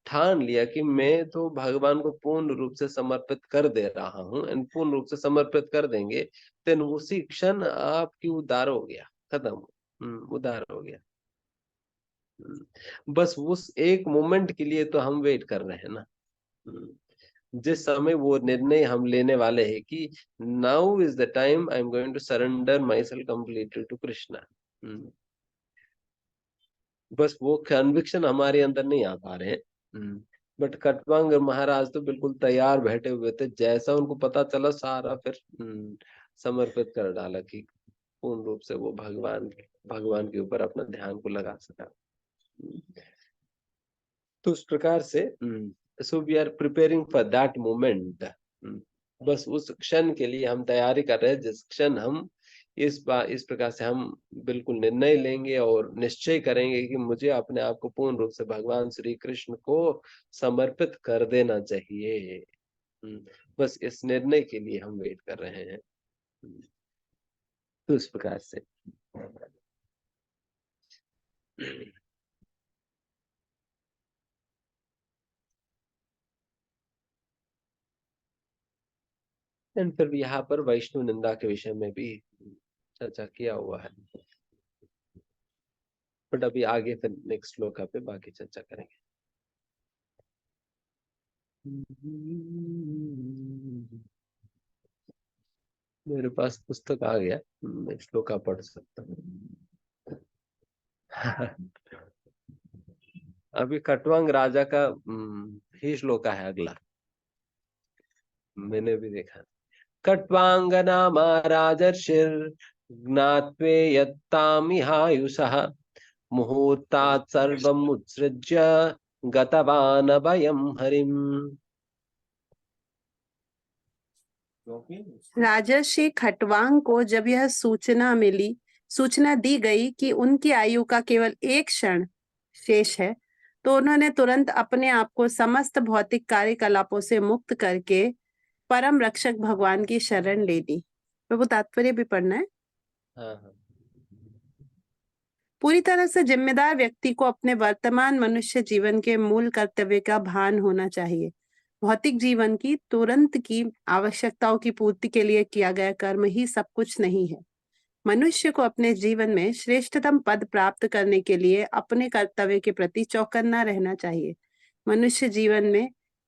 ठान लिया कि मैं तो भगवान को पूर्ण रूप से समर्पित कर दे रहा हूँ, एंड पूर्ण रूप से समर्पित कर देंगे, देन उसी क्षण आपकी उद्धार हो गया, खत्म, उद्धार हो गया। बस उस एक मोमेंट के लिए तो हम वेट कर रहे हैं ना, जिस समय वो निर्णय हम लेने वाले हैं कि now is the time I am going to surrender myself completely to Krishna. बस वो कन्विक्शन हमारे अंदर नहीं आ पा रहे हैं। बट खटवांग महाराज तो बिल्कुल तैयार बैठे हुए थे, जैसा उनको पता चला सारा फिर समर्पित कर डाला कि पूर्ण रूप से वो भगवान के ऊपर अपना ध्यान को लगा सका। तो उस प्रकार से so we are preparing for that moment. बस उस क्षण के लिए हम तैयारी कर रहे हैं, जिस क्षण हम इस प्रकार से हम बिल्कुल निर्णय लेंगे और निश्चय करेंगे कि मुझे अपने आप को पूर्ण रूप से भगवान श्री कृष्ण को समर्पित कर देना चाहिए। बस इस निर्णय के लिए हम वेट कर रहे हैं। तो इस प्रकार से एंड फिर यहाँ पर वैष्णव निंदा के विषय में भी चर्चा किया हुआ है, बट अभी आगे फिर नेक्स्ट श्लोका पे बाकी चर्चा करेंगे। मेरे पास पुस्तक आ गया, मैं श्लोका पढ़ सकता हूँ। अभी खटवांग राजा का ही श्लोका है अगला, मैंने भी देखा। खट्वांग नामा राजर्षिर् ज्ञात्वे यत्तामिहायुषः मुहूर्तात् सर्वम् उत्सृज्य गतवान् अभयं हरिम्। राजर्षि खटवांग को जब यह सूचना दी गई कि उनकी आयु का केवल एक क्षण शेष है, तो उन्होंने तुरंत अपने आप को समस्त भौतिक कार्यकलापों से मुक्त करके परम रक्षक भगवान की शरण ले ली। प्रभु तात्पर्य भी पढ़ना है। हाँ। पूरी तरह से जिम्मेदार व्यक्ति को अपने वर्तमान मनुष्य जीवन के मूल कर्तव्य का भान होना चाहिए। भौतिक जीवन की तुरंत की आवश्यकताओं की पूर्ति के लिए किया गया कर्म ही सब कुछ नहीं है। मनुष्य को अपने जीवन में श्रेष्ठतम पद प्राप्त करने के लिए अपने कर्तव्य के प्रति चौकन्ना रहना चाहिए।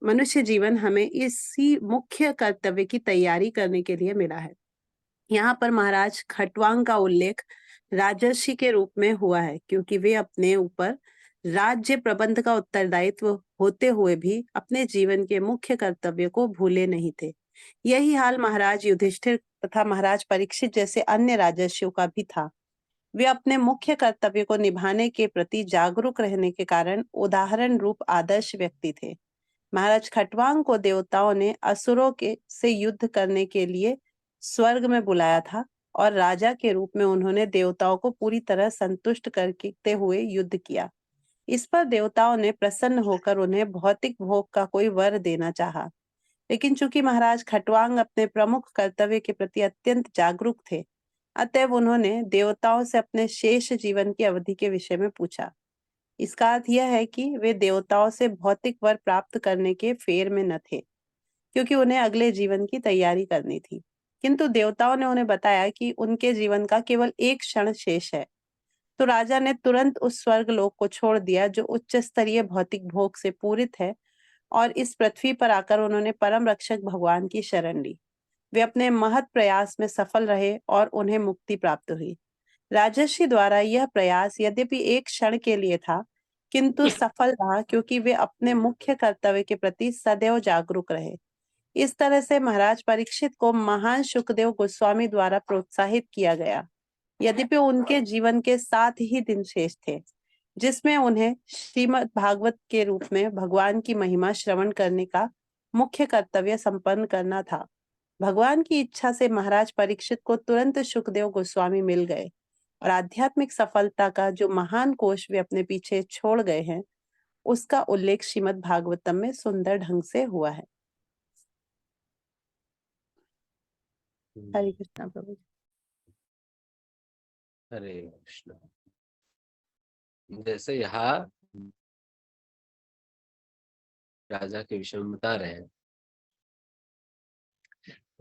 मनुष्य जीवन हमें इसी मुख्य कर्तव्य की तैयारी करने के लिए मिला है। यहाँ पर महाराज खटवांग का उल्लेख राजर्षि के रूप में हुआ है, क्योंकि वे अपने ऊपर राज्य प्रबंध का उत्तरदायित्व होते हुए भी अपने जीवन के मुख्य कर्तव्य को भूले नहीं थे। यही हाल महाराज युधिष्ठिर तथा महाराज परीक्षित जैसे अन्य राजर्षियों का भी था। वे अपने मुख्य कर्तव्य को निभाने के प्रति जागरूक रहने के कारण उदाहरण रूप आदर्श व्यक्ति थे। महाराज खटवांग को देवताओं ने असुरों से युद्ध करने के लिए स्वर्ग में बुलाया था, और राजा के रूप में उन्होंने देवताओं को पूरी तरह संतुष्ट करते हुए युद्ध किया। इस पर देवताओं ने प्रसन्न होकर उन्हें भौतिक भोग का कोई वर देना चाहा, लेकिन चूंकि महाराज खटवांग अपने प्रमुख कर्तव्य के प्रति अत्यंत जागरूक थे, अतएव उन्होंने देवताओं से अपने शेष जीवन की अवधि के विषय में पूछा। इसका अर्थ यह है कि वे देवताओं से भौतिक वर प्राप्त करने के फेर में न थे, क्योंकि उन्हें अगले जीवन की तैयारी करनी थी। किंतु देवताओं ने उन्हें बताया कि उनके जीवन का केवल एक क्षण शेष है। तो राजा ने तुरंत उस स्वर्ग लोक को छोड़ दिया जो उच्च स्तरीय भौतिक भोग से पूरित है, और इस पृथ्वी पर आकर उन्होंने परम रक्षक भगवान की शरण ली। वे अपने महत् प्रयास में सफल रहे और उन्हें मुक्ति प्राप्त हुई। राजर्षि द्वारा यह प्रयास यद्यपि एक क्षण के लिए था, किंतु सफल रहा, क्योंकि वे अपने मुख्य कर्तव्य के प्रति सदैव जागरूक रहे। इस तरह से महाराज परीक्षित को महान शुकदेव गोस्वामी द्वारा प्रोत्साहित किया गया। यद्यपि उनके जीवन के 7 ही दिन शेष थे, जिसमें उन्हें श्रीमद् भागवत के रूप में भगवान की महिमा श्रवण करने का मुख्य कर्तव्य संपन्न करना था। भगवान की इच्छा से महाराज परीक्षित को तुरंत शुकदेव गोस्वामी मिल गए, और आध्यात्मिक सफलता का जो महान कोश वे अपने पीछे छोड़ गए हैं, उसका उल्लेख श्रीमद् भागवतम में सुंदर ढंग से हुआ है। हरे कृष्णा प्रभु। हरे कृष्ण। जैसे यहाँ राजा के विषय में बता रहे हैं,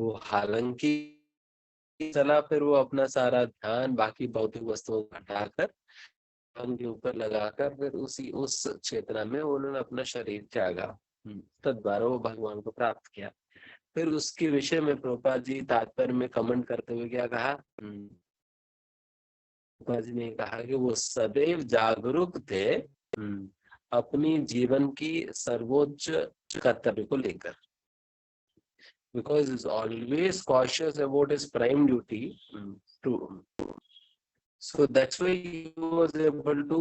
वो हालांकि चला, फिर वो अपना सारा ध्यान बाकी भौतिक वस्तुओं को हटाकर भगवान के ऊपर लगाकर फिर उस चेतना में उन्होंने अपना शरीर त्यागा। तद्वारा वो भगवान को प्राप्त किया। फिर उसके विषय में प्रभुपाद जी तात्पर्य में कमेंट करते हुए क्या कहा, प्रभुपाद जी ने कहा कि वो सदैव जागरूक थे अपनी जीवन की सर्वोच्च कर्तव्य को लेकर, because he's always cautious about his prime duty so that's why he was able to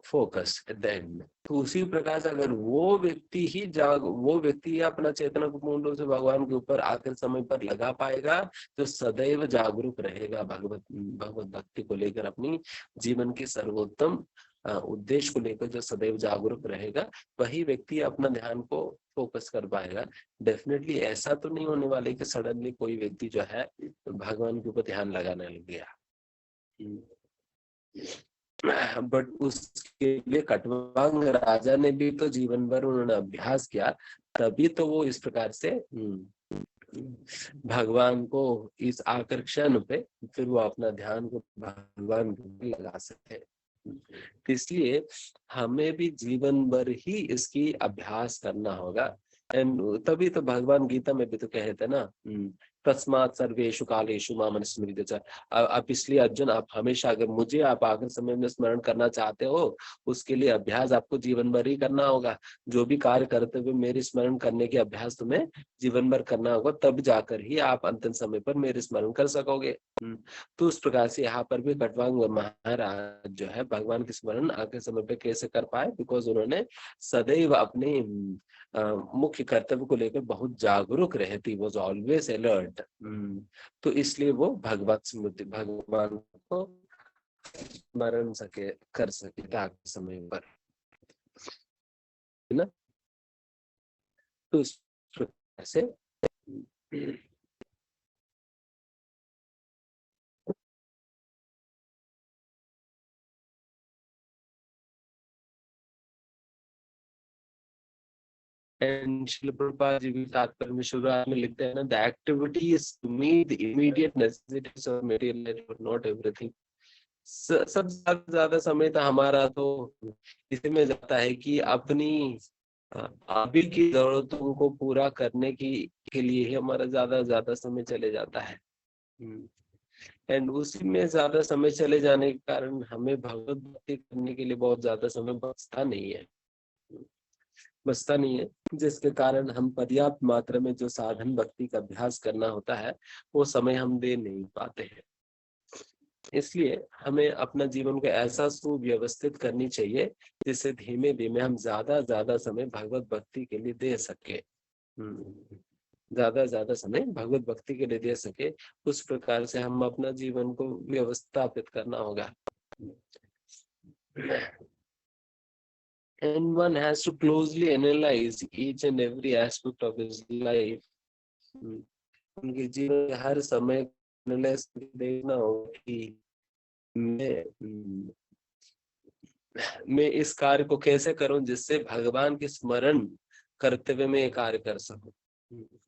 focus at the end. तो उसी प्रकार से अगर वो व्यक्ति अपना चेतना को पूर्ण रूप से भगवान के ऊपर आखिर समय पर लगा पाएगा, जो सदैव जागरूक रहेगा भगवत भक्ति को लेकर, अपनी जीवन की सर्वोत्तम उद्देश्य को लेकर जो सदैव जागरूक रहेगा, वही व्यक्ति अपना ध्यान को फोकस कर पाएगा। डेफिनेटली ऐसा तो नहीं होने वाले कि सडनली कोई व्यक्ति जो है भगवान के ऊपर ध्यान लगाने लग गया, बट उसके लिए कटवांग राजा ने भी तो जीवन भर उन्होंने अभ्यास किया, तभी तो वो इस प्रकार से भगवान को इस आकर्षण पे फिर वो अपना ध्यान को भगवान को लगा सके। इसलिए हमें भी जीवन भर ही इसकी अभ्यास करना होगा। एंड तभी तो भगवान गीता में भी तो कहते हैं ना, तस्मात् सर्वेषु कालेषु माम स्मृति च। अब इसलिए अर्जुन, आप हमेशा अगर मुझे आप आखिर समय में स्मरण करना चाहते हो, उसके लिए अभ्यास आपको जीवन भर ही करना होगा। जो भी कार्य करते हुए मेरे स्मरण करने की अभ्यास तुम्हें जीवन भर करना होगा, तब जाकर ही आप अंतिम समय पर मेरे स्मरण कर सकोगे। तो उस प्रकार से यहाँ पर भी कटवांग महाराज जो है भगवान के स्मरण आखिर समय पे कैसे कर पाए, बिकॉज उन्होंने सदैव अपने मुख्य कर्तव्य को लेकर बहुत जागरूक रहती, वॉज ऑलवेज अलर्ट। तो इसलिए वो भगवत स्मृति, भगवान को स्मरण कर सके आखिर समय पर, है ना। तो इस प्रकार से And Srila Prabhupada ji भी तात्पर्य में शुरुआत में लिखते हैं ना, the activity is to meet the immediate necessities of material life but not everything. सबसे ज्यादा समय तो हमारा तो इसमें जाता है कि अपनी अभी की जरूरतों को पूरा करने के लिए ही हमारा ज्यादा समय चले जाता है। एंड उसी में ज्यादा समय चले जाने के कारण हमें भगवत भक्ति करने के लिए बहुत ज्यादा समय बचता नहीं है, जिसके कारण हम पर्याप्त मात्रा में जो साधन भक्ति का अभ्यास करना होता है वो समय हम दे नहीं पाते हैं। इसलिए हमें अपना जीवन को ऐसा सुव्यवस्थित करनी चाहिए जिससे धीमे धीमे हम ज्यादा समय भगवत भक्ति के लिए दे सके, ज्यादा समय भगवत भक्ति के लिए दे सके। उस प्रकार से हम अपना जीवन को व्यवस्थापित करना होगा। And one has to closely analyze each and every aspect of his life. उनके जीवन के हर समय एनालाइज देखना होगा कि मैं इस कार्य को कैसे करूं जिससे भगवान के स्मरण करते हुए मैं ये कार्य कर सकूं।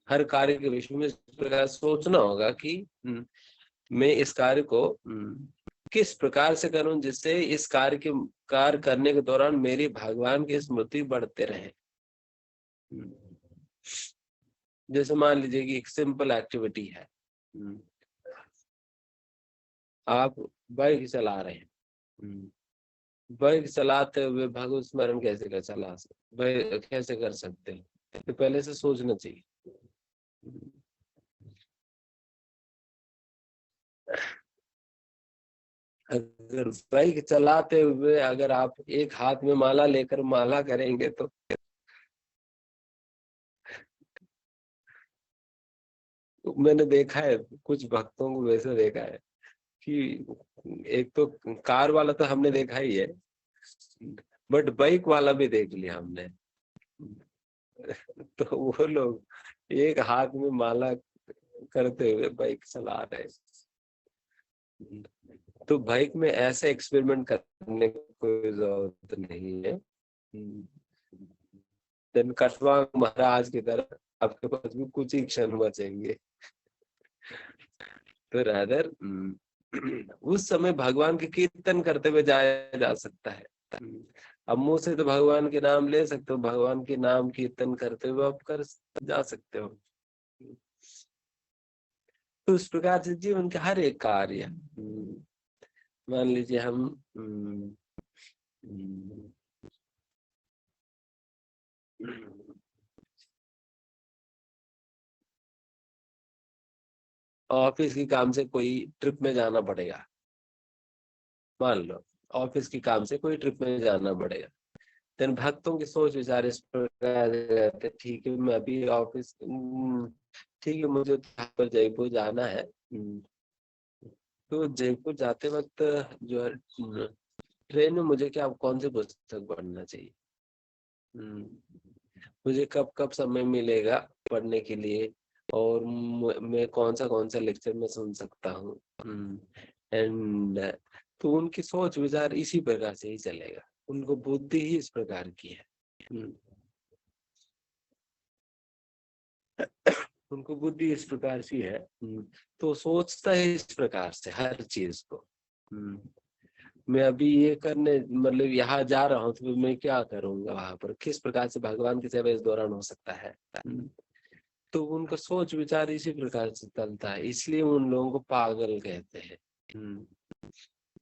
हर कार्य के विषय में इस प्रकार सोचना होगा कि मैं इस कार्य को किस प्रकार से करूं जिससे इस कार्य करने के दौरान मेरी भगवान की स्मृति बढ़ते रहे। जैसे मान लीजिए कि एक सिंपल एक्टिविटी है, आप बाइक चला रहे हैं, बाइक चलाते हुए भगवत स्मरण कैसे कर सकते हैं, तो पहले से सोचना चाहिए। अगर बाइक चलाते हुए अगर आप एक हाथ में माला लेकर माला करेंगे तो मैंने देखा है कुछ भक्तों को वैसे देखा है कि एक तो कार वाला तो हमने देखा ही है, बट बाइक वाला भी देख लिया हमने। तो वो लोग एक हाथ में माला करते हुए बाइक चला रहे। तो बाइक में ऐसे एक्सपेरिमेंट करने की कोई जरूरत नहीं है। दिन कटवा महाराज की तरह आपके पास भी कुछ ही क्षण बचेंगे। तो रादर उस समय भगवान के कीर्तन करते हुए जाया जा सकता है। अब मुंह से तो भगवान के नाम ले सकते हो, भगवान के नाम कीर्तन करते हुए आप कर जा सकते हो। तो उस प्रकार से जीवन के हर एक कार्य, मान लीजिए हम ऑफिस के काम से कोई ट्रिप में जाना पड़ेगा, मान लो ऑफिस के काम से कोई ट्रिप में जाना पड़ेगा। then भक्तों की सोच विचार इस प्रकार रहते, ठीक है मैं अभी ऑफिस, ठीक है मुझे जयपुर जाना है, तो जयपुर जाते वक्त जो है ट्रेन में मुझे क्या कौन सी पुस्तक पढ़ना चाहिए, मुझे कब कब समय मिलेगा पढ़ने के लिए, और मैं कौन सा लेक्चर में सुन सकता हूँ। एंड तो उनकी सोच विचार इसी प्रकार से ही चलेगा, उनको बुद्धि ही इस प्रकार की है। उनको बुद्धि इस प्रकार की है, तो सोचता है इस प्रकार से हर चीज को। मैं अभी ये करने मतलब यहाँ जा रहा हूँ तो मैं क्या करूंगा, वहां पर किस प्रकार से भगवान की सेवा इस दौरान हो सकता है। तो उनका सोच विचार इसी प्रकार से चलता है, इसलिए उन लोगों को पागल कहते हैं।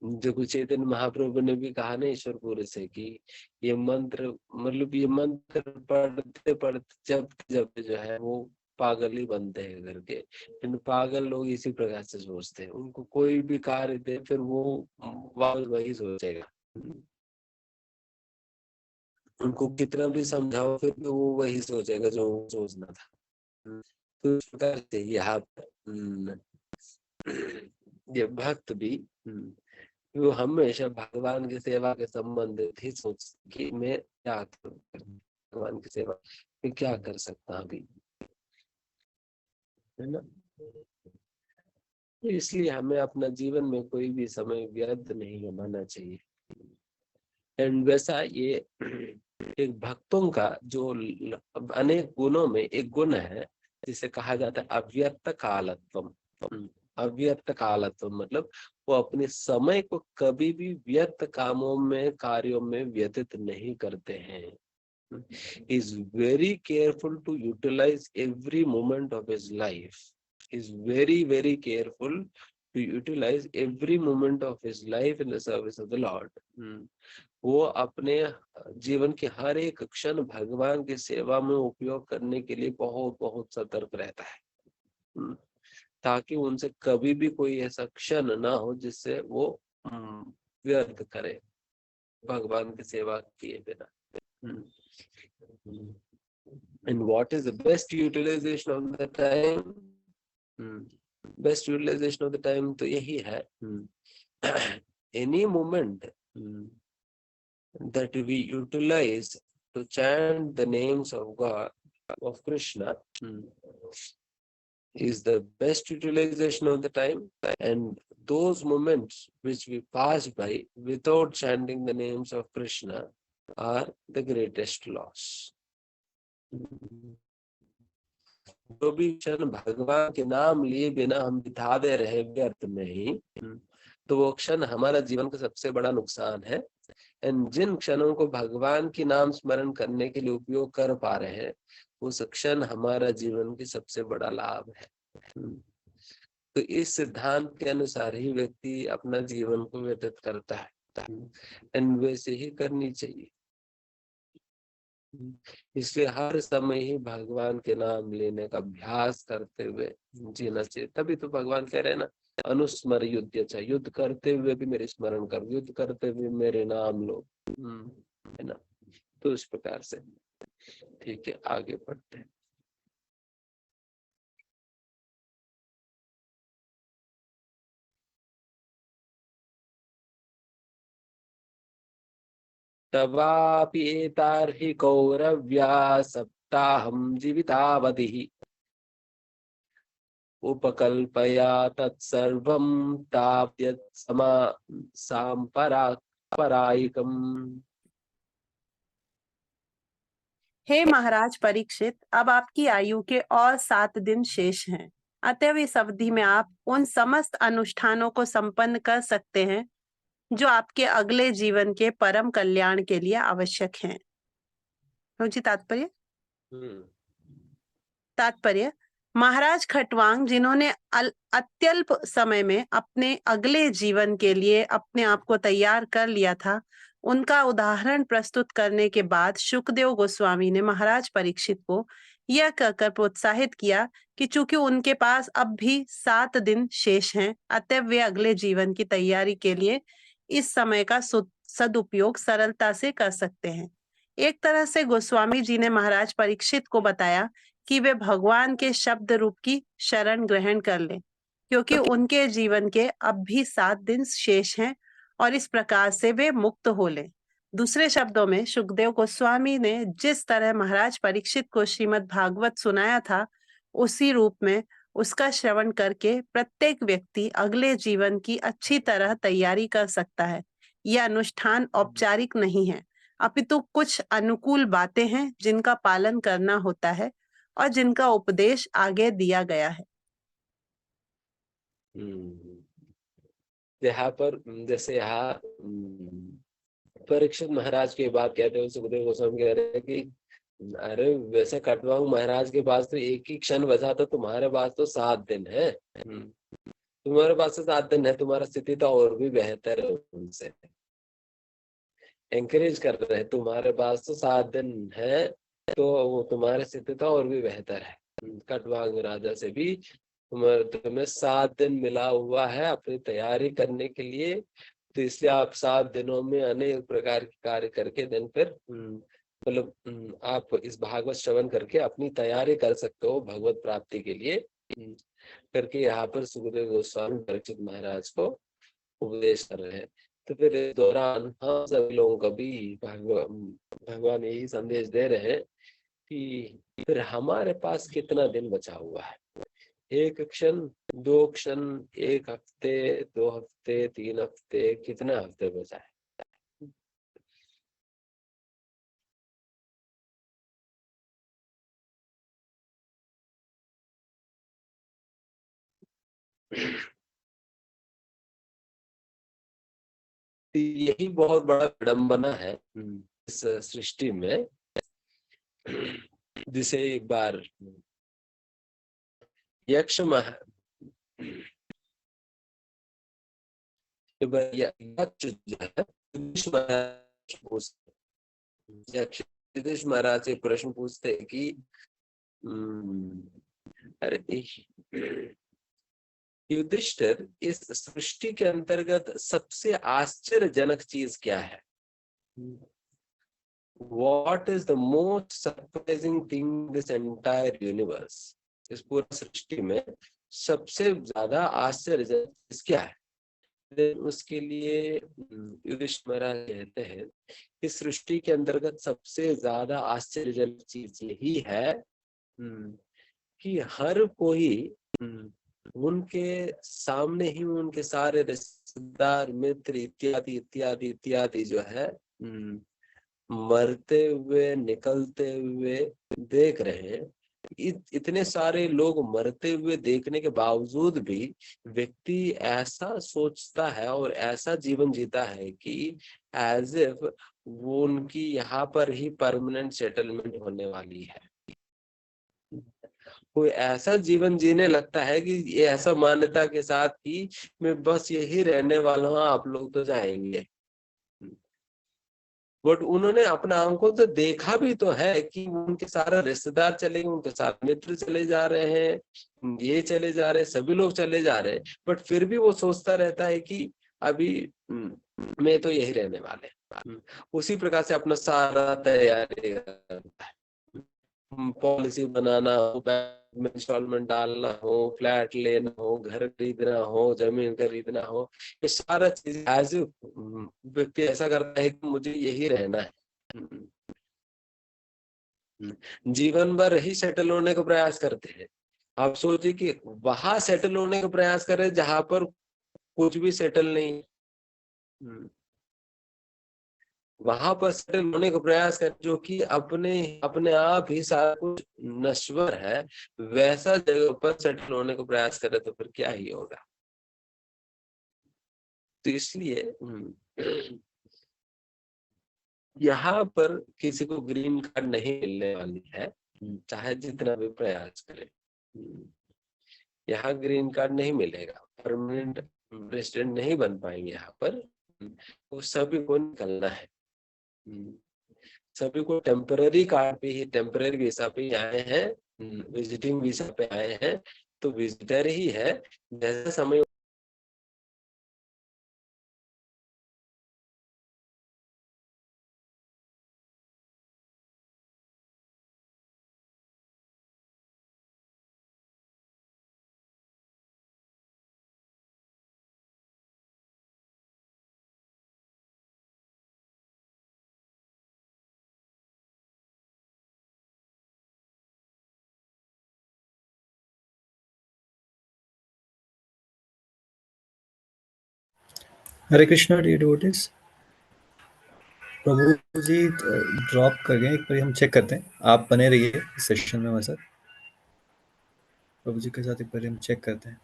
जो कुछ चैतन्य महाप्रभु ने भी कहा ना ईश्वरपुर से कि ये मंत्र मतलब ये मंत्र पढ़ते पढ़ते जब जब जो है वो पागल ही बनते हैं करके। इन पागल लोग इसी प्रकार से सोचते हैं, उनको कोई भी कार्य दे फिर वो वापस वही सोचेगा, उनको कितना भी समझाओ फिर भी वो वही सोचेगा जो सोचना था। तो इस प्रकार से यहाँ ये भक्त भी वो हमेशा भगवान की सेवा के संबंधित ही सोच कि मैं क्या करूं, भगवान की सेवा मैं क्या कर सकता हूं अभी, है ना। तो इसलिए हमें अपना जीवन में कोई भी समय व्यर्थ नहीं गंवाना चाहिए। एंड वैसा ये एक भक्तों का जो अनेक गुणों में एक गुण है जिसे कहा जाता है अव्यक्त कालत्वम। अव्यक्त कालत्व मतलब वो अपने समय को कभी भी व्यर्थ कामों में कार्यों में व्यतीत नहीं करते हैं। is very careful to utilize every moment of his life, is very careful to utilize every moment of his life in the service of the Lord. वो अपने जीवन के हर एक क्षण भगवान की सेवा में उपयोग करने के लिए बहुत बहुत सतर्क रहता है, ताकि उनसे कभी भी कोई ऐसा क्षण ना हो जिससे वो व्यर्थ करे भगवान की सेवा किए बिना। And what is the best utilization of the time? Best utilization of the time तो यही है, any moment that we utilize to chant the names of God, of Krishna, is the best utilization of the time, and those moments which we pass by without chanting the names of Krishna are the greatest loss. जो भी क्षण भगवान के नाम लिए बिना हम बिता दे रहे व्यर्थ में ही, तो वो क्षण हमारा जीवन का सबसे बड़ा नुकसान है। एंड जिन क्षणों को भगवान की नाम स्मरण करने के लिए उपयोग कर पा रहे हैं, उस क्षण हमारा जीवन की सबसे बड़ा लाभ है। तो इस सिद्धांत के अनुसार ही व्यक्ति अपना जीवन को व्यतीत करता है, एंड वैसे ही करनी चाहिए। इसलिए हर समय ही भगवान के नाम लेने का अभ्यास करते हुए जीना चाहिए। तभी तो भगवान कह रहे हैं ना, अनुस्मर युद्ध, अच्छा युद्ध करते हुए भी मेरे स्मरण करो, युद्ध करते हुए मेरे नाम लो, है ना। तो इस प्रकार से ठीक है, आगे बढ़ते हैं। तवापि एतार्हि कौरव्या सप्ताहं जीवितावधिः उपकल्पया तत्सर्वं ताप्यत् साम्परायिकम्। हे महाराज परीक्षित, अब आपकी आयु के और 7 दिन शेष हैं। अतएव इस अवधि में आप उन समस्त अनुष्ठानों को संपन्न कर सकते हैं जो आपके अगले जीवन के परम कल्याण के लिए आवश्यक हैं। रुचि तात्पर्य तात्पर्य महाराज खटवांग, जिन्होंने अत्यल्प समय में अपने अगले जीवन के लिए अपने आप को तैयार कर लिया था, उनका उदाहरण प्रस्तुत करने के बाद शुकदेव गोस्वामी ने महाराज परीक्षित को यह कहकर प्रोत्साहित किया कि चूंकि उनके पास अब भी 7 दिन शेष हैं, अतः वे अगले जीवन की तैयारी के लिए इस समय का सदुपयोग सरलता से कर सकते हैं। एक तरह से गोस्वामी जी ने महाराज परीक्षित को बताया कि वे भगवान के शब्द रूप की शरण ग्रहण कर लें, क्योंकि उनके जीवन के अब भी 7 दिन शेष हैं और इस प्रकार से वे मुक्त हो लें। दूसरे शब्दों में सुखदेव गोस्वामी ने जिस तरह महाराज परीक्षित को श्रीमद् भागवत सुनाया था, उसी रूप में उसका श्रवण करके प्रत्येक व्यक्ति अगले जीवन की अच्छी तरह तैयारी कर सकता है। यह अनुष्ठान औपचारिक नहीं है, अपितु कुछ अनुकूल बातें हैं जिनका पालन करना होता है और जिनका उपदेश आगे दिया गया है। यहाँ पर जैसे यहाँ परीक्षित महाराज की बात कहते हैं, सुखदेव गोस्वामी कह रहे हैं कि अरे वैसे कटवांग महाराज के पास तो एक ही क्षण बचा था, तुम्हारे पास तो 7 दिन है। तुम्हारे पास तो 7 दिन है, तुम्हारा स्थिति तो और भी बेहतर है उनसे। एंकरेज कर रहे हैं, तुम्हारे पास तो 7 दिन है, तो वो तुम्हारे स्थिति तो और भी बेहतर है। कटवांग राजा से भी तुम्हें 7 दिन मिला हुआ है अपनी तैयारी करने के लिए, तो इसलिए आप 7 दिनों में अनेक प्रकार के कार्य करके दिन फिर मतलब आप इस भागवत श्रवण करके अपनी तैयारी कर सकते हो भगवत प्राप्ति के लिए करके यहाँ पर सुखदेव गोस्वामी परीक्षित महाराज को उपदेश कर रहे हैं। तो फिर इस दौरान हम सभी लोगों को भी भगवान यही संदेश दे रहे हैं कि फिर हमारे पास कितना दिन बचा हुआ है। 1 क्षण, 2 क्षण, 1 हफ्ते, 2 हफ्ते, 3 हफ्ते, कितने हफ्ते बचा है? यही बहुत बड़ा विडंबना है इस सृष्टि में, जिसे एक बार यक्ष महाराज से प्रश्न पूछते हैं कि अरे युधिष्ठिर, इस सृष्टि के अंतर्गत सबसे आश्चर्यजनक चीज क्या है? What is the most surprising thing in this entire universe? इस पूरी सृष्टि में सबसे ज्यादा आश्चर्यजनक चीज क्या है? उसके लिए युधिष्ठिर महाराज कहते हैं कि सृष्टि के अंतर्गत सबसे ज्यादा आश्चर्यजनक चीज यही है कि हर कोई उनके सामने ही उनके सारे रिश्तेदार, मित्र इत्यादि इत्यादि इत्यादि जो है मरते हुए, निकलते हुए देख रहे हैं, इतने सारे लोग मरते हुए देखने के बावजूद भी व्यक्ति ऐसा सोचता है और ऐसा जीवन जीता है कि एज इफ वो उनकी यहाँ पर ही परमानेंट सेटलमेंट होने वाली है। कोई ऐसा जीवन जीने लगता है कि ये ऐसा मान्यता के साथ कि मैं बस यही रहने वाला हूँ, आप लोग तो जाएंगे। बट उन्होंने अपना आंखों से देखा भी तो है कि उनके सारे रिश्तेदार चले गए, उनके साथ मित्र चले जा रहे हैं, ये चले जा रहे हैं, सभी लोग चले जा रहे हैं, बट फिर भी वो सोचता रहता है कि अभी मैं तो यही रहने वाले हैं। उसी प्रकार से अपना सारा तैयारी करता है। पॉलिसी बनाना हो, बैंक में इंस्टॉलमेंट डालना हो, फ्लैट लेना हो, घर खरीदना हो, जमीन खरीदना हो, ये सारा चीज एज व्यक्ति ऐसा करता है कि मुझे यही रहना है। जीवन भर ही सेटल होने का प्रयास करते हैं। आप सोचिए कि वहां सेटल होने का प्रयास करें जहां पर कुछ भी सेटल नहीं है। वहां पर सेटल होने का प्रयास कर जो कि अपने अपने आप ही सारा कुछ नश्वर है, वैसा जगह पर सेटल होने का प्रयास करे तो फिर क्या ही होगा। तो इसलिए यहाँ पर किसी को ग्रीन कार्ड नहीं मिलने वाली है, चाहे जितना भी प्रयास करे। यहाँ ग्रीन कार्ड नहीं मिलेगा, परमानेंट रेसिडेंट नहीं बन पाएंगे यहाँ पर। वो सभी को निकलना है। सभी को टेम्पररी कार्ड पे ही, टेम्पररी वीजा पे ही आए हैं, विजिटिंग वीजा पे आए हैं, तो विजिटर ही है। जैसा समय हरे कृष्णा डिवोटीज, प्रभु जी ड्रॉप कर गए, एक बार हम चेक करते हैं। आप बने रहिए इस सेशन में हमारे साथ। प्रभु जी के साथ एक बार हम चेक करते हैं,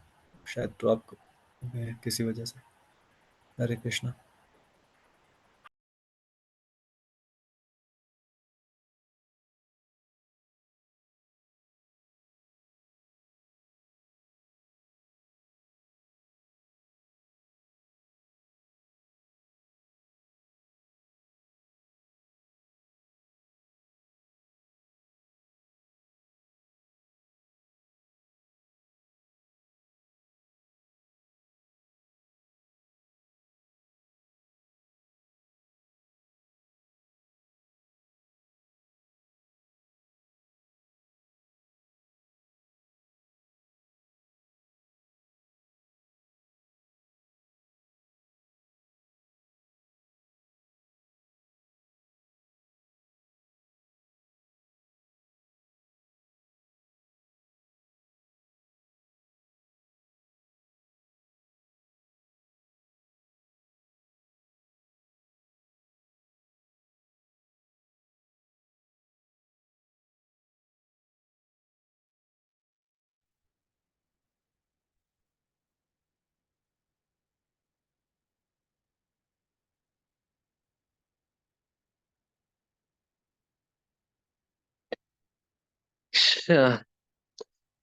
शायद ड्रॉप किसी वजह से। हरे कृष्णा।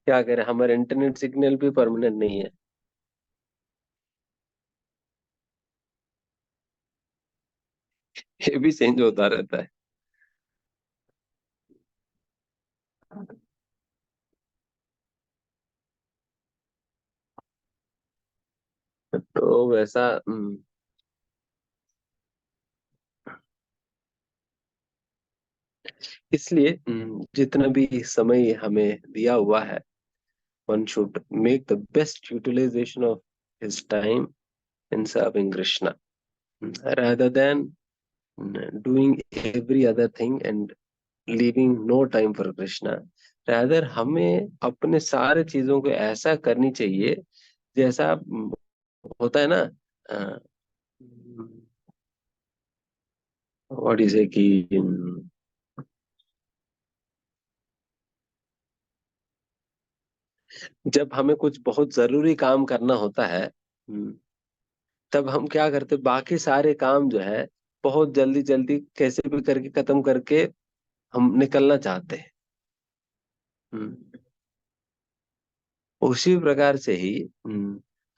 क्या करें, हमारे इंटरनेट सिग्नल भी परमानेंट नहीं है। ये भी चेंज होता रहता है। तो वैसा इसलिए जितना भी समय हमें दिया हुआ है, one should make the best utilization of his time in serving Krishna, rather than doing every other thing and leaving no time for Krishna. Rather हमें अपने सारे चीजों को ऐसा करनी चाहिए जैसा होता है ना, व्हाट इज कि जब हमें कुछ बहुत जरूरी काम करना होता है, तब हम क्या करते, बाकी सारे काम जो है बहुत जल्दी जल्दी कैसे भी करके खत्म करके हम निकलना चाहते हैं। हम्म, उसी प्रकार से ही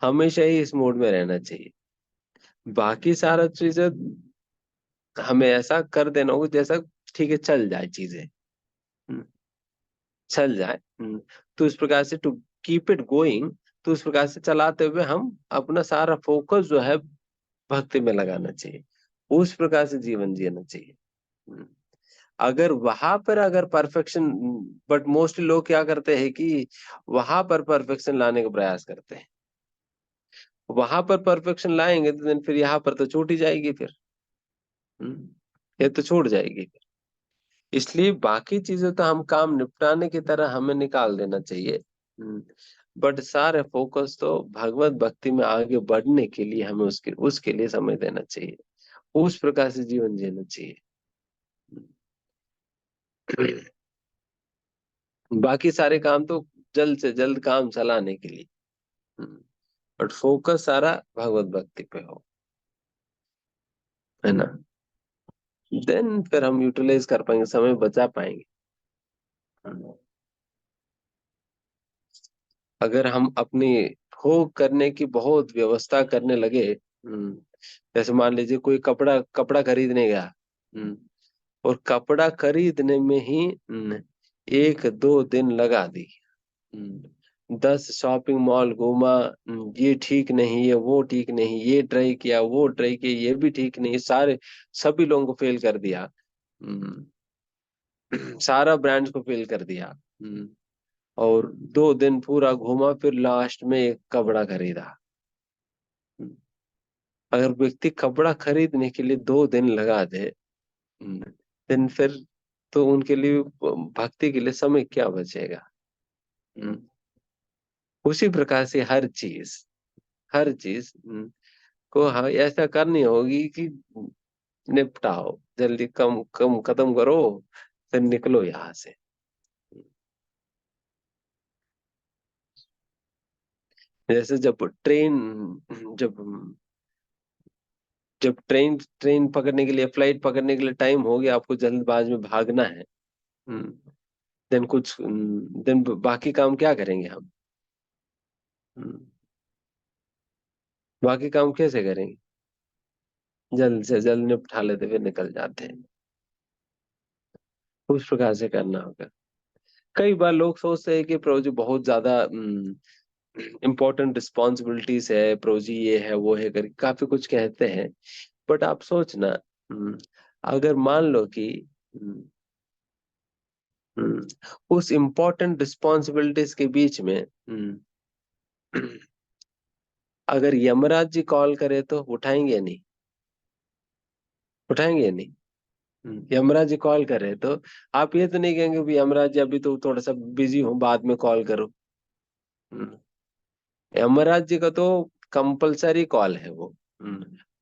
हमेशा ही इस मोड में रहना चाहिए। बाकी सारा चीजें हमें ऐसा कर देना होगा जैसा ठीक है, चल जाए चीजें, चल जाए। तो इस प्रकार से टू कीप इट गोइंग, तो इस प्रकार से चलाते हुए हम अपना सारा फोकस जो है भक्ति में लगाना चाहिए, उस प्रकार से जीवन जीना चाहिए। हम्म, अगर वहां पर अगर परफेक्शन, बट मोस्टली लोग क्या करते हैं कि वहां पर परफेक्शन लाने का प्रयास करते हैं, वहां पर परफेक्शन लाएंगे तो दिन फिर यहाँ पर तो छूट ही जाएगी फिर। ये तो छूट जाएगी। इसलिए बाकी चीजें तो हम काम निपटाने की तरह हमें निकाल देना चाहिए, बट सारे फोकस तो भगवत भक्ति में आगे बढ़ने के लिए हमें उसके लिए समय देना चाहिए, उस प्रकार से जीवन जीना चाहिए। बाकी सारे काम तो जल्द से जल्द काम चलाने के लिए, बट फोकस सारा भगवत भक्ति पे हो, है ना। देन फिर हम यूटिलाइज कर पाएंगे, समय बचा पाएंगे। अगर हम अपनी भोग करने की बहुत व्यवस्था करने लगे, जैसे मान लीजिए कोई कपड़ा कपड़ा खरीदने गया, और कपड़ा खरीदने में ही 1-2 दिन लगा दी, 10 शॉपिंग मॉल घूमा, ये ठीक नहीं है, वो ठीक नहीं, ये ट्राई किया, वो ट्राई किया, ये भी ठीक नहीं, सारे सभी लोगों को फेल कर दिया, हम्म, सारा ब्रांड्स को फेल कर दिया, और 2 दिन पूरा घूमा, फिर लास्ट में एक कपड़ा खरीदा। अगर व्यक्ति कपड़ा खरीदने के लिए 2 दिन लगा दे, दिन फिर तो उनके लिए भक्ति के लिए समय क्या बचेगा। हम्म, उसी प्रकार से हर चीज को हाँ ऐसा करनी होगी कि निपटाओ, जल्दी कम कम खत्म करो, फिर निकलो यहाँ से। जैसे जब जब ट्रेन ट्रेन पकड़ने के लिए, फ्लाइट पकड़ने के लिए टाइम हो गया, आपको जल्दबाज में भागना है, देन देन बाकी काम क्या करेंगे हम, हम्म, बाकी काम कैसे करेंगे, जल्द से जल्द निपटा लेते हुए निकल जाते हैं, उस प्रकार से करना होगा। कई बार लोग सोचते हैं कि प्रभु जी बहुत ज्यादा इम्पोर्टेंट रिस्पॉन्सिबिलिटीज है, प्रभु जी ये है वो है करके काफी कुछ कहते हैं। बट आप सोचना, अगर मान लो कि हम्म, उस इम्पोर्टेंट रिस्पॉन्सिबिलिटीज के बीच में अगर यमराज जी कॉल करे तो उठाएंगे नहीं, उठाएंगे नहीं। यमराज जी कॉल करे तो आप ये तो नहीं कहेंगे भी यमराज जी अभी तो थोड़ा सा बिजी हूँ, बाद में कॉल करो। हम्म, यमराज जी का तो कंपलसरी कॉल है वो,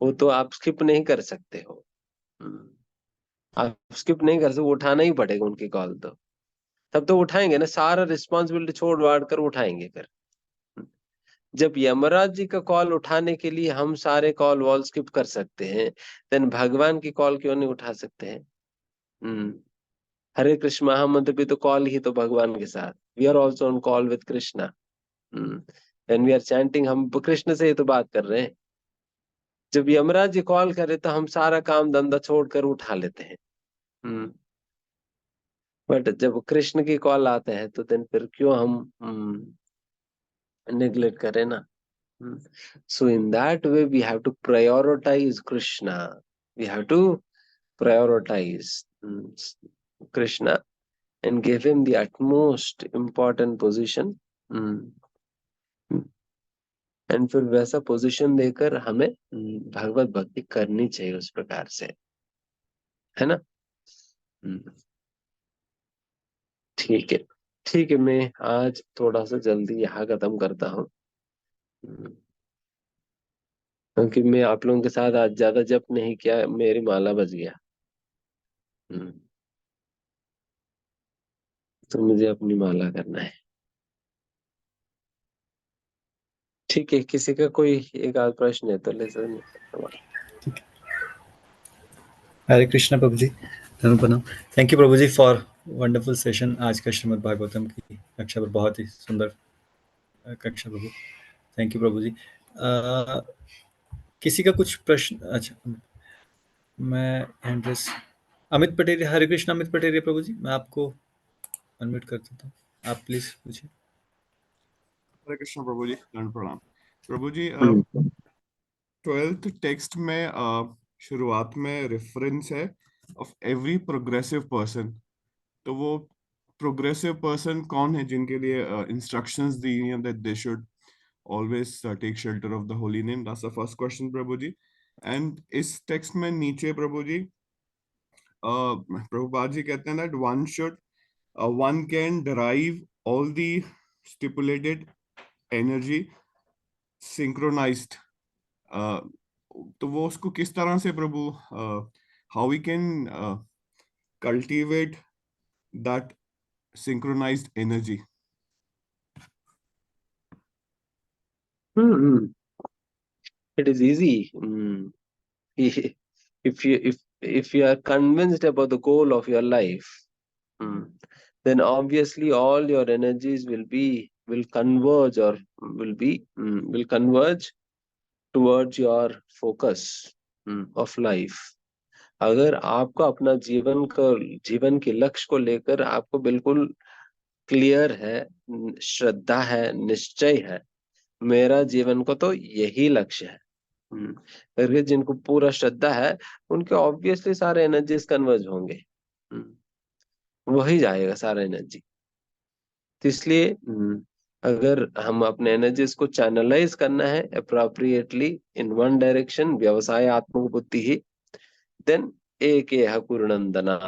वो तो आप स्किप नहीं कर सकते हो, हम्म, आप स्किप नहीं कर सकते, वो उठाना ही पड़ेगा उनकी कॉल तो, तब तो उठाएंगे ना, सारा रिस्पॉन्सिबिलिटी छोड़ वाड़ कर उठाएंगे फिर। जब यमराज जी का कॉल उठाने के लिए हम सारे कॉल वॉल स्किप कर सकते हैं, देन भगवान की कॉल क्यों नहीं उठा सकते हैं। हम्म हरे कृष्ण महामंत्र भी तो कॉल ही तो भगवान के साथ, we are also on call with Krishna. When we are chanting, हम कृष्ण से ही तो बात कर रहे हैं। जब यमराज जी कॉल करे तो हम सारा काम धंधा छोड़कर उठा लेते हैं, बट जब कृष्ण की कॉल आते हैं तो देन फिर क्यों हम नेग्लेक्ट करें ना। So in that way we have to prioritize Krishna, we have to prioritize Krishna and give him the utmost important position, and फिर वैसा पोजीशन देकर हमें भगवत भक्ति करनी चाहिए उस प्रकार से, है ना। हम्म, ठीक है, ठीक है, मैं आज थोड़ा सा जल्दी यहाँ खत्म करता हूँ, क्योंकि मैं आप लोगों के साथ आज ज्यादा जप नहीं किया, मेरी माला बज गया। हम्म, तो मुझे अपनी माला करना है। ठीक है, किसी का कोई एक आध प्रश्न है तो ले सकते। हरे कृष्णा प्रभु जी, धन्यवाद प्रणाम। Thank you Prabhu ji for wonderful session. आज का श्रीमद् भागवतम की कक्षा पर बहुत ही सुंदर कक्षा प्रभु। थैंक यू प्रभु जी। किसी का कुछ प्रश्न? अच्छा, मैं एड्रेस अमित पटेल, हरे कृष्णा अमित पटेल प्रभु जी, मैं आपको अनम्यूट कर देता हूँ, आप प्लीज पूछिए। हरे कृष्ण प्रभु जी, दंड प्रणाम। प्रभु जी, 12th टेक्स्ट में शुरुआत में रेफरेंस है ऑफ एवरी प्रोग्रेसिव पर्सन। तो वो प्रोग्रेसिव पर्सन कौन है जिनके लिए इंस्ट्रक्शंस दी हैं that they should always take shelter of the holy name? That's the first question, प्रभु जी। एंड इस टेक्स्ट में नीचे प्रभु जी प्रभुपाद जी कहते हैं that one can derive all the stipulated energy synchronized। तो वो उसको किस तरह से प्रभु, how we can cultivate that synchronized energy? It is easy. If you are convinced about the goal of your life, then obviously all your energies will converge or will converge towards your focus of life. अगर आपको अपना जीवन के लक्ष्य को लेकर आपको बिल्कुल क्लियर है, श्रद्धा है, निश्चय है, मेरा जीवन को तो यही लक्ष्य है, करके जिनको पूरा श्रद्धा है उनके ऑब्वियसली सारे एनर्जीज कन्वर्ज होंगे, वही जाएगा सारा एनर्जी। तो इसलिए अगर हम अपने एनर्जीज को चैनलाइज करना है अप्रोप्रिएटली इन वन डायरेक्शन, व्यवसाय आत्मक बुद्धि ही, देन एक पूर्णंदना,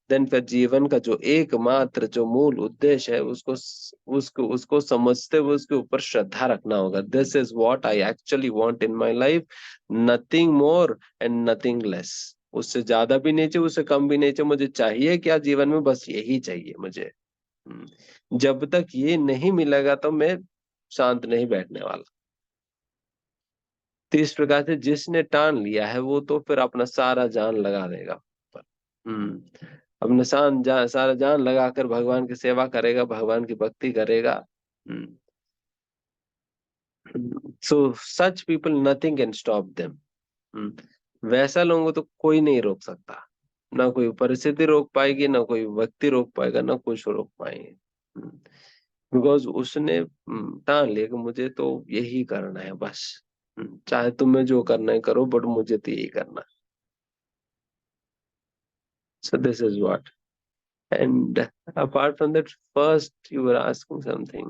देन फिर जीवन का जो एकमात्र जो मूल उद्देश्य है उसको समझते हुए उसके ऊपर श्रद्धा रखना होगा। This is what I actually want in my life, nothing more and nothing less. उससे ज्यादा भी नहीं चाहिए, उससे कम भी नहीं चाहिए, मुझे चाहिए क्या जीवन में, बस यही चाहिए मुझे। जब तक ये नहीं मिलेगा तो मैं शांत नहीं बैठने वाला। तो इस प्रकार से जिसने टान लिया है वो तो फिर अपना सारा जान लगा देगा पर अपना सारा जान लगाकर भगवान की सेवा करेगा, भगवान की भक्ति करेगा। So such people nothing can stop them. वैसा लोगों को तो कोई नहीं रोक सकता, ना कोई परिस्थिति रोक पाएगी, ना कोई व्यक्ति रोक पाएगा, ना कुछ रोक पाएंगे, बिकॉज उसने ठान लिया कि मुझे तो यही करना है बस। चाहे तुम्हें जो करना है करो, बट मुझे तो यही करना है। So this is what. And apart from that, first you were asking something.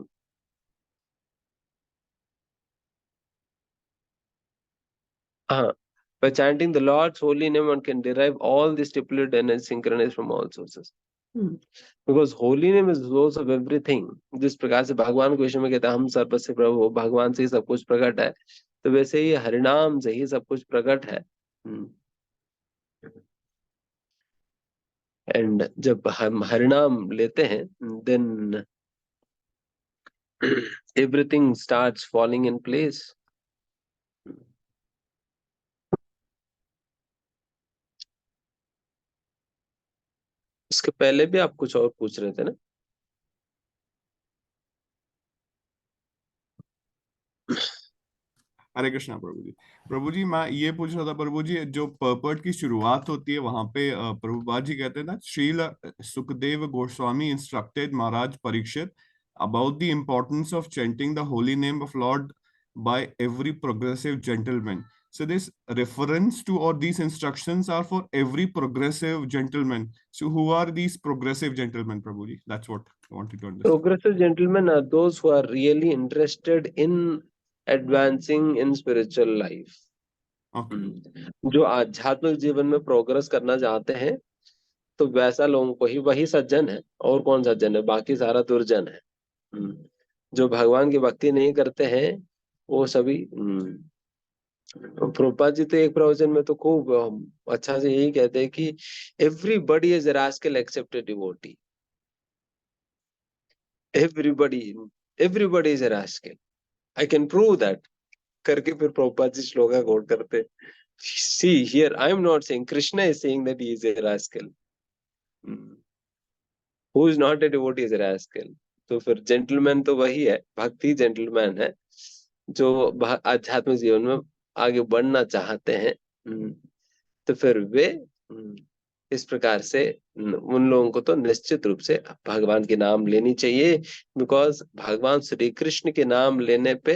By chanting the Lord's holy name, one can derive all the stipulated energy synchronized from all sources. Because holy name is the source of everything. जिस प्रकार से भगवान को विषय में कहते हैं हम सर्वस्य प्रभु, भगवान से ही सब कुछ प्रकट है, तो वैसे ही हरिनाम से ही सब कुछ प्रकट है। एंड जब हम हरिनाम लेते हैं, then everything starts falling in place. इसके पहले भी आप कुछ और पूछ रहे थे ना? हरे कृष्णा प्रभु जी। प्रभु जी, मैं ये पूछ रहा था प्रभु जी, जो पर्पट की शुरुआत होती है वहां पे प्रभुपाद जी कहते हैं ना, Srila Sukhdev Goswami instructed Maharaj Parikshit about the importance of chanting the holy name of Lord by every progressive gentleman. So this reference to, or these instructions are for every progressive gentleman. So who are these progressive gentlemen, Prabhuji? That's what I wanted to understand. Progressive gentlemen are those who are really interested in advancing in spiritual life. Okay. जो आध्यात्मिक जीवन में प्रोग्रेस करना चाहते हैं, तो वैसा लोगों को ही, वही सज्जन है। और कौन सज्जन है? बाकी सारा दुर्जन है। जो भगवान की भक्ति नहीं करते हैं वो सभी। प्रभुपाद जी तो एक प्रवचन में तो खूब अच्छा से यही कहते हैं कि everybody is rascal except a devotee. Everybody is a rascal. I can prove that करके फिर प्रभुपाद जी श्लोक का कोट करते। See here I am not saying, Krishna is saying that he is a rascal, who is not a devotee is a rascal. तो फिर जेंटलमैन तो वही है, भक्ति जेंटलमैन है जो आध्यात्मिक जीवन में आगे बढ़ना चाहते हैं। तो फिर वे इस प्रकार से उन लोगों को तो निश्चित रूप से भगवान के नाम लेनी चाहिए, बिकॉज भगवान श्री कृष्ण के नाम लेने पे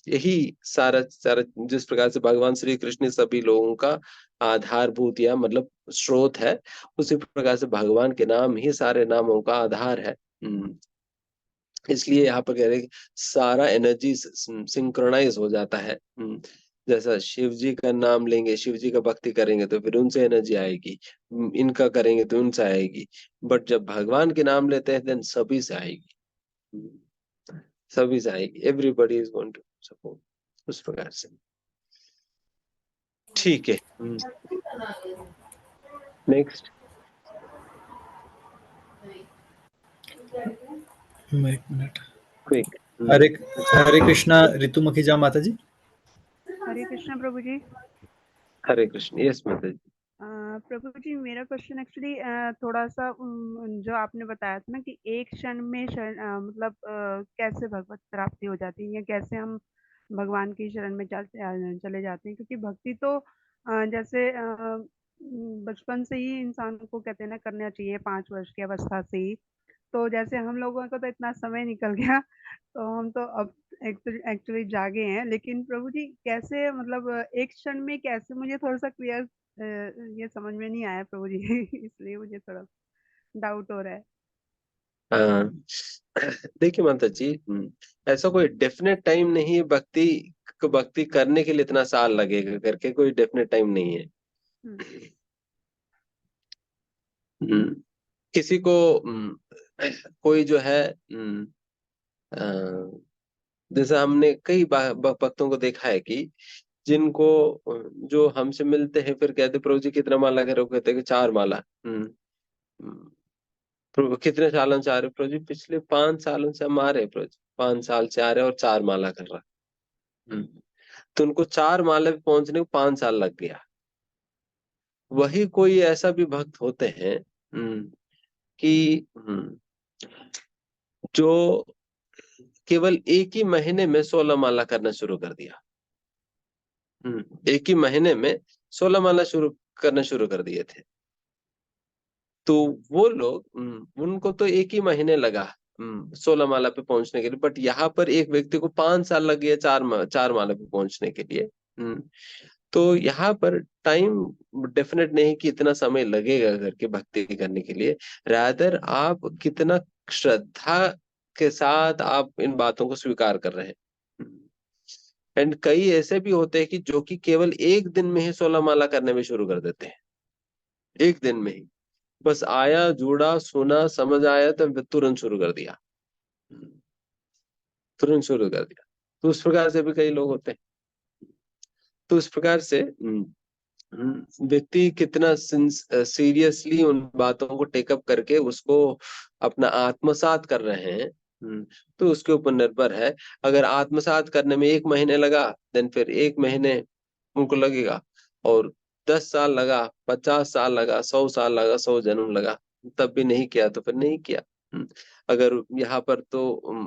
यही सारा सारा जिस प्रकार से भगवान श्री कृष्ण सभी लोगों का आधारभूत या मतलब स्रोत है, उसी प्रकार से भगवान के नाम ही सारे नामों का आधार है। इसलिए यहाँ पर कह रहे हैं कि सारा एनर्जी सिंक्रोनाइज हो जाता है। जैसा शिव जी का नाम लेंगे, शिव जी का भक्ति करेंगे तो फिर उनसे एनर्जी आएगी, इनका करेंगे तो उनसे आएगी, बट जब भगवान के नाम लेते हैं देन सभी से आएगी, सभी से आएगी, everybody is going to support, उस प्रकार से। ठीक है, नेक्स्ट। एक मिनट। क्विक। हरे कृष्णा ऋतुमुखी जा माता जी। हरे कृष्णा प्रभु जी। हरे कृष्ण। यस माता जी। प्रभु जी मेरा क्वेश्चन एक्चुअली थोड़ा सा जो आपने बताया था ना कि एक क्षण में मतलब कैसे भगवत प्राप्ति हो जाती है या कैसे हम भगवान की शरण में चले जाते हैं, क्योंकि भक्ति तो जैसे बचपन से ही इंसान को कहते हैं ना करना चाहिए, 5 वर्ष की अवस्था से ही। तो जैसे हम लोगों को तो इतना समय निकल गया, तो हम तो अब एक्चुअली जागे हैं, लेकिन प्रभु जी कैसे मतलब एक क्षण में कैसे, मुझे थोड़ा सा क्लियर ये समझ में नहीं आया प्रभु जी इसलिए मुझे थोड़ा डाउट हो रहा है। देखिए माता जी, ऐसा कोई डेफिनेट टाइम नहीं है भक्ति करने के लिए इतना साल लगेगा करके, कोई डेफिनेट टाइम नहीं है। किसी को कोई जो है जैसे हमने कई भक्तों को देखा है कि जिनको जो हमसे मिलते हैं फिर कहते प्रभु जी कितना माला करो, कहते कि 4 माला। प्रभु कितने सालों से आ रहे प्रभु जी? पिछले 5 सालों से हम आ रहे प्रभु जी, 5 साल से आ रहे और 4 माला कर रहा। तो उनको 4 माला पे पहुंचने को 5 साल लग गया। वही कोई ऐसा भी भक्त होते हैं कि जो केवल एक ही महीने में 16 माला करना शुरू कर दिया। एक ही महीने में 16 माला करना शुरू कर दिए थे। तो वो लोग उनको तो एक ही महीने लगा 16 माला पे पहुंचने के लिए, बट यहाँ पर एक व्यक्ति को 5 साल लग गया 4 माला पे पहुंचने के लिए। तो यहाँ पर टाइम डेफिनेट नहीं कि इतना समय लगेगा करके भक्ति करने के लिए, रादर आप कितना श्रद्धा के साथ आप इन बातों को स्वीकार कर रहे हैं। एंड कई ऐसे भी होते हैं कि जो कि केवल एक दिन में ही 16 माला करने में शुरू कर देते हैं, एक दिन में ही बस आया, जुड़ा, सुना, समझ आया तो तुरंत शुरू कर दिया, तुरंत शुरू कर दिया। तो उस प्रकार से भी कई लोग होते हैं। तो उस प्रकार से व्यक्ति कितना सीरियसली उन बातों को टेकअप करके उसको अपना आत्मसात कर रहे हैं, तो उसके ऊपर निर्भर है। अगर आत्मसात करने में 1 महीने लगा देन फिर 1 महीने उनको लगेगा, और 10 साल लगा, 50 साल लगा, 100 साल लगा, 100 जन्म लगा, तब भी नहीं किया तो फिर नहीं किया। अगर यहाँ पर तो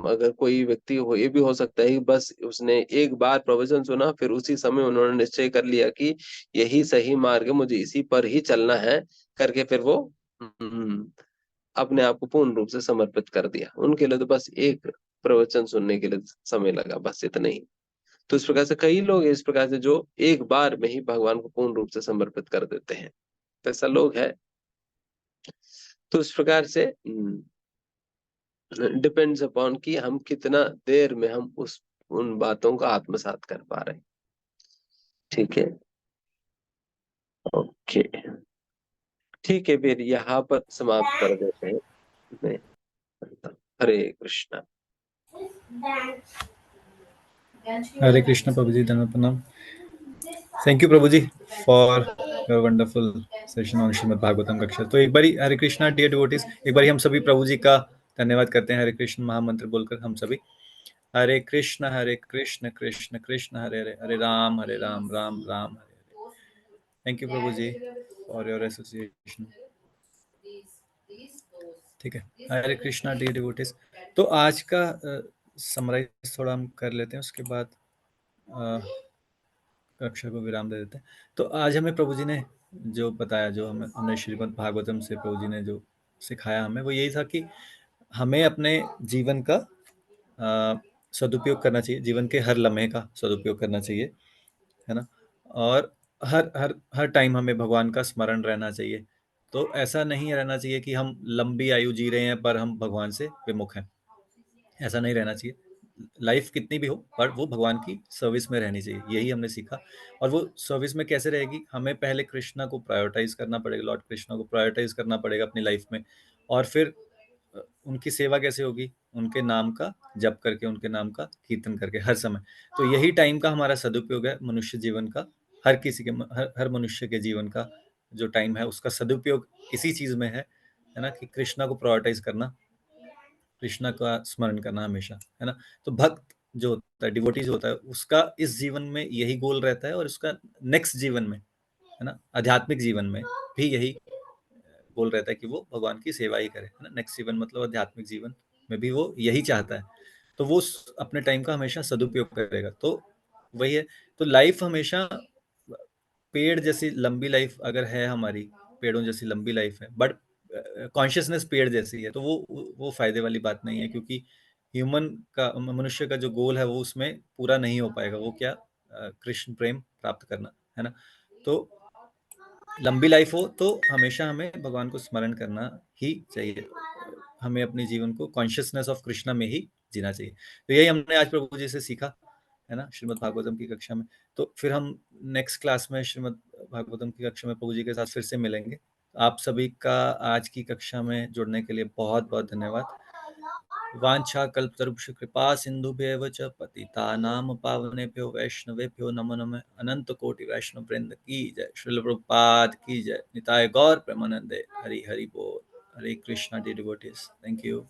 अगर कोई व्यक्ति हो, ये भी हो सकता है कि बस उसने एक बार प्रवचन सुना, फिर उसी समय उन्होंने निश्चय कर लिया कि यही सही मार्ग है, मुझे इसी पर ही चलना है करके फिर वो अपने आप को पूर्ण रूप से समर्पित कर दिया। उनके लिए तो बस एक प्रवचन सुनने के लिए समय लगा, बस इतना ही। तो इस प्रकार से कई लोग इस प्रकार से जो एक बार में ही भगवान को पूर्ण रूप से समर्पित कर देते हैं, तो ऐसा लोग है। तो इस प्रकार से डिपेंड्स अपॉन कि हम कितना देर में हम उन बातों का आत्मसात कर पा रहे हैं। ठीक है, ओके, ठीक है, फिर यहाँ पर समाप्त कर देते हैं। हरे कृष्णा। हरे कृष्णा प्रभु जी, धन्यवाद, प्रणाम। Thank you Prabhu ji for your wonderful session on Shrimad Bhagavatam कक्षा। तो एक बारी हरे कृष्णा डियर डिवोटीज, एक बारी हम सभी प्रभु जी का धन्यवाद करते हैं हरे कृष्ण महामंत्र बोलकर हम सभी। Hare Krishna Krishna Krishna Hare Hare, Hare Ram Ram Ram Ram Hare Hare. Thank you Prabhu ji for your association. ठीक है, हरे कृष्णा डियर डिवोटीज। तो आज का समराइज थोड़ा हम कर लेते हैं, उसके बाद कक्षा को विराम दे देते हैं। तो आज हमें प्रभु जी ने जो बताया, जो हमने श्रीमद् भागवतम से प्रभु जी ने जो सिखाया हमें, वो यही था कि हमें अपने जीवन का सदुपयोग करना चाहिए, जीवन के हर लम्हे का सदुपयोग करना चाहिए, है ना। और हर हर हर टाइम हमें भगवान का स्मरण रहना चाहिए। तो ऐसा नहीं रहना चाहिए कि हम लंबी आयु जी रहे हैं पर हम भगवान से विमुख हैं, ऐसा नहीं रहना चाहिए। लाइफ कितनी भी हो पर वो भगवान की सर्विस में रहनी चाहिए, यही हमने सीखा। और वो सर्विस में कैसे रहेगी, हमें पहले कृष्णा को प्रायोरिटाइज करना पड़ेगा, लॉर्ड कृष्णा को प्रायोरिटाइज करना पड़ेगा अपनी लाइफ में। और फिर उनकी सेवा कैसे होगी, उनके नाम का जप करके, उनके नाम का कीर्तन करके हर समय। तो यही टाइम का हमारा सदुपयोग है मनुष्य जीवन का। हर किसी के हर मनुष्य के जीवन का जो टाइम है उसका सदुपयोग इसी चीज में है ना, कि कृष्णा को प्रायोरिटाइज करना, कृष्णा का स्मरण करना हमेशा, है ना। तो भक्त जो होता है, डिवोटी जो होता है, उसका इस जीवन में यही गोल रहता है, और उसका नेक्स्ट जीवन में, है ना, आध्यात्मिक जीवन में भी यही गोल रहता है कि वो भगवान की सेवा ही करे, है ना। नेक्स्ट जीवन मतलब आध्यात्मिक जीवन में भी वो यही चाहता है। तो वो अपने टाइम का हमेशा सदुपयोग करेगा। तो वही है। तो लाइफ हमेशा पेड़ जैसी लंबी लाइफ अगर है हमारी, पेड़ों जैसी लंबी लाइफ है, बट कॉन्शियसनेस पेड़ जैसी है, तो वो फायदे वाली बात नहीं है, क्योंकि ह्यूमन का, मनुष्य का जो गोल है वो उसमें पूरा नहीं हो पाएगा। वो क्या, कृष्ण प्रेम प्राप्त करना, है ना। तो लंबी लाइफ हो तो हमेशा हमें भगवान को स्मरण करना ही चाहिए, हमें अपने जीवन को कॉन्शियसनेस ऑफ कृष्णा में ही जीना चाहिए। तो यही हमने आज प्रभु जी से सीखा, है ना, श्रीमद् भागवतम की कक्षा में। तो फिर हम नेक्स्ट क्लास में श्रीमद् भागवतम की कक्षा में प्रभु जी के साथ फिर से मिलेंगे। आप सभी का आज की कक्षा में जुड़ने के लिए बहुत बहुत धन्यवाद। वांछा कल्पतरुभ्य कृपा सिंधुभ्येव च पतितानां पावनेभ्यो वैष्णवेभ्यो नमो नमः। अनंत कोटि वैष्णव वृंद की जय। श्रील प्रभुपाद की जय। निताय गौर प्रेमानंदे। हरि हरि बोल। हरे कृष्णा डिवोटीज। Thank you.